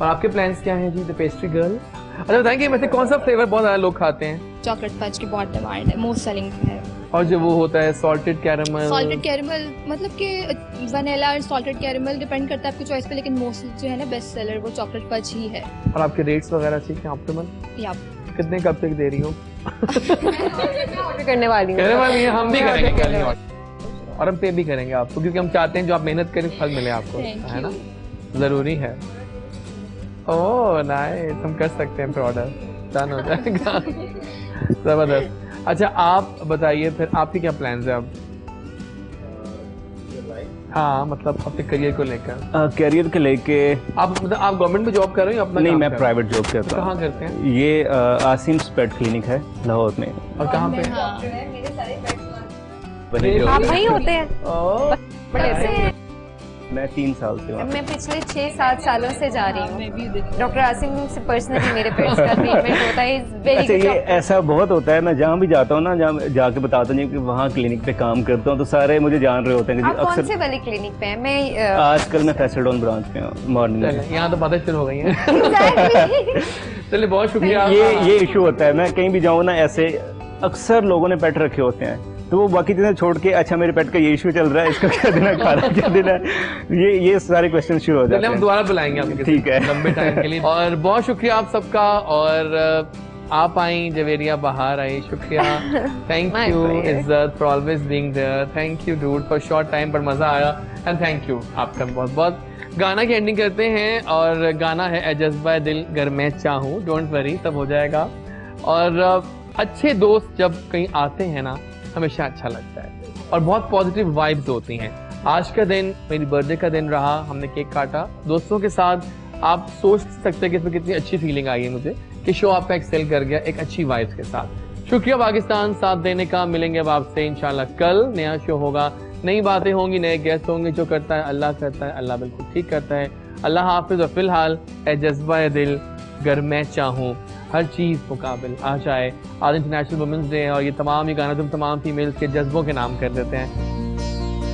Speaker 1: और आपके प्लान्स क्या हैं जी, द पेस्ट्री गर्ल? अच्छा बताएंगे वैसे कौन सा फ्लेवर बहुत ज्यादा लोग खाते हैं?
Speaker 6: चॉकलेट फज की बहुत डिमांड है, मोस्ट सेलिंग है।
Speaker 1: और जो वो होता है सॉल्टेड कैरेमल?
Speaker 6: सॉल्टेड कैरेमल मतलब कि वनीला और सॉल्टेड कैरेमल डिपेंड करता है आपकी चॉइस पे, लेकिन मोस्ट जो है ना बेस्ट सेलर वो चॉकलेट फज ही है।
Speaker 1: और आपके रेट्स वगैरह ठीक है ऑप्टिमल?
Speaker 6: या
Speaker 1: कितने कब तक दे रही हो?
Speaker 8: ऑर्डर करने वाली हूँ।
Speaker 1: कहने वाली हैं, हम भी करेंगे कल ही और हम पे भी करेंगे आपको, क्योंकि हम चाहते हैं जो आप मेहनत करें फल मिले आपको, है ना, जरूरी है। ओह नाइस, हम कर सकते हैं फिर ऑर्डर, डन हो जाएगा। जबरदस्त। अच्छा आप बताइए फिर आपके क्या प्लान्स हैं अब? हाँ मतलब अपने करियर को लेकर।
Speaker 7: करियर के लेके
Speaker 1: आप मतलब आप गवर्नमेंट में जॉब कर रहे हो या अपना?
Speaker 7: नहीं,
Speaker 1: काम
Speaker 7: मैं
Speaker 1: कर रहे
Speaker 7: प्राइवेट जॉब
Speaker 1: हो?
Speaker 7: करता हूँ।
Speaker 1: कहाँ करते हैं?
Speaker 7: ये आसिम पेट क्लिनिक है लाहौर में।
Speaker 1: और कहाँ पे?
Speaker 8: आप वही होते हैं?
Speaker 1: ओह,
Speaker 8: बड़े से
Speaker 7: मैं 3 साल से वहाँ।
Speaker 3: मैं पिछले 6-7 सालों से जा रही हूँ। डॉक्टर आसिम से पर्सनली मेरे पेट्स का ट्रीटमेंट होता है।
Speaker 7: अच्छा ये ऐसा बहुत होता है, मैं जहाँ भी जाता हूँ ना, जहाँ जाके बताता हूँ कि वहाँ क्लिनिक पे काम करता हूँ, तो सारे मुझे जान रहे होते हैं।
Speaker 3: आप कौन से वाले क्लिनिक पे हैं? मैं
Speaker 7: आजकल मैं फैसलडॉन ब्रांच पे हूँ मॉर्निंग में।
Speaker 1: यहाँ तो बातें शुरू हो गई हैं। चलिए बहुत शुक्रिया।
Speaker 7: ये इशू होता है, मैं कहीं भी जाऊँ ना, ऐसे अक्सर लोगों ने पेट रखे होते हैं, तो वो बाकी चीजें छोड़ के अच्छा मेरे पेट का ये इशू चल रहा है, इसका क्या देना, खाना क्या देना है, ये सारे क्वेश्चन शुरू हो जाते हैं।
Speaker 1: हम दोबारा बुलाएंगे आपको
Speaker 7: ठीक है,
Speaker 1: लंबे टाइम के लिए। और बहुत शुक्रिया आप सबका, और आप आई, जवेरिया बाहर आई, शुक्रिया। Thank you Izzat for always being there, thank you dude for short time पर मजा आया, एंड थैंक यू आपका बहुत बहुत। गाना की एंडिंग करते हैं, और गाना है ए जज्बा दिल गर मैं चाहूँ, डोंट वरी सब हो जाएगा। और अच्छे दोस्त जब कहीं आते हैं ना, हमेशा अच्छा लगता है और बहुत पॉजिटिव वाइब्स होती हैं। आज का दिन मेरी बर्थडे का दिन रहा, हमने केक काटा दोस्तों के साथ। आप सोच सकते हैं कि इसमें कितनी अच्छी फीलिंग आई है मुझे कि शो आपका एक्सेल कर गया एक अच्छी वाइब्स के साथ। शुक्रिया पाकिस्तान साथ देने का। मिलेंगे अब आपसे इंशाल्लाह कल, नया शो होगा, नई बातें होंगी, नए गेस्ट होंगे। जो करता है अल्लाह करता है, अल्लाह बिल्कुल ठीक करता है। अल्लाह हाफिज। और फिलहाल ए जज्बा दिल गर मैं चाहूँ, हर चीज़ मुकाबिल आ जाए। आज इंटरनेशनल वुमेन्स डे है, और ये गाना तुम तमाम फीमेल्स के जज्बों के नाम कर देते हैं।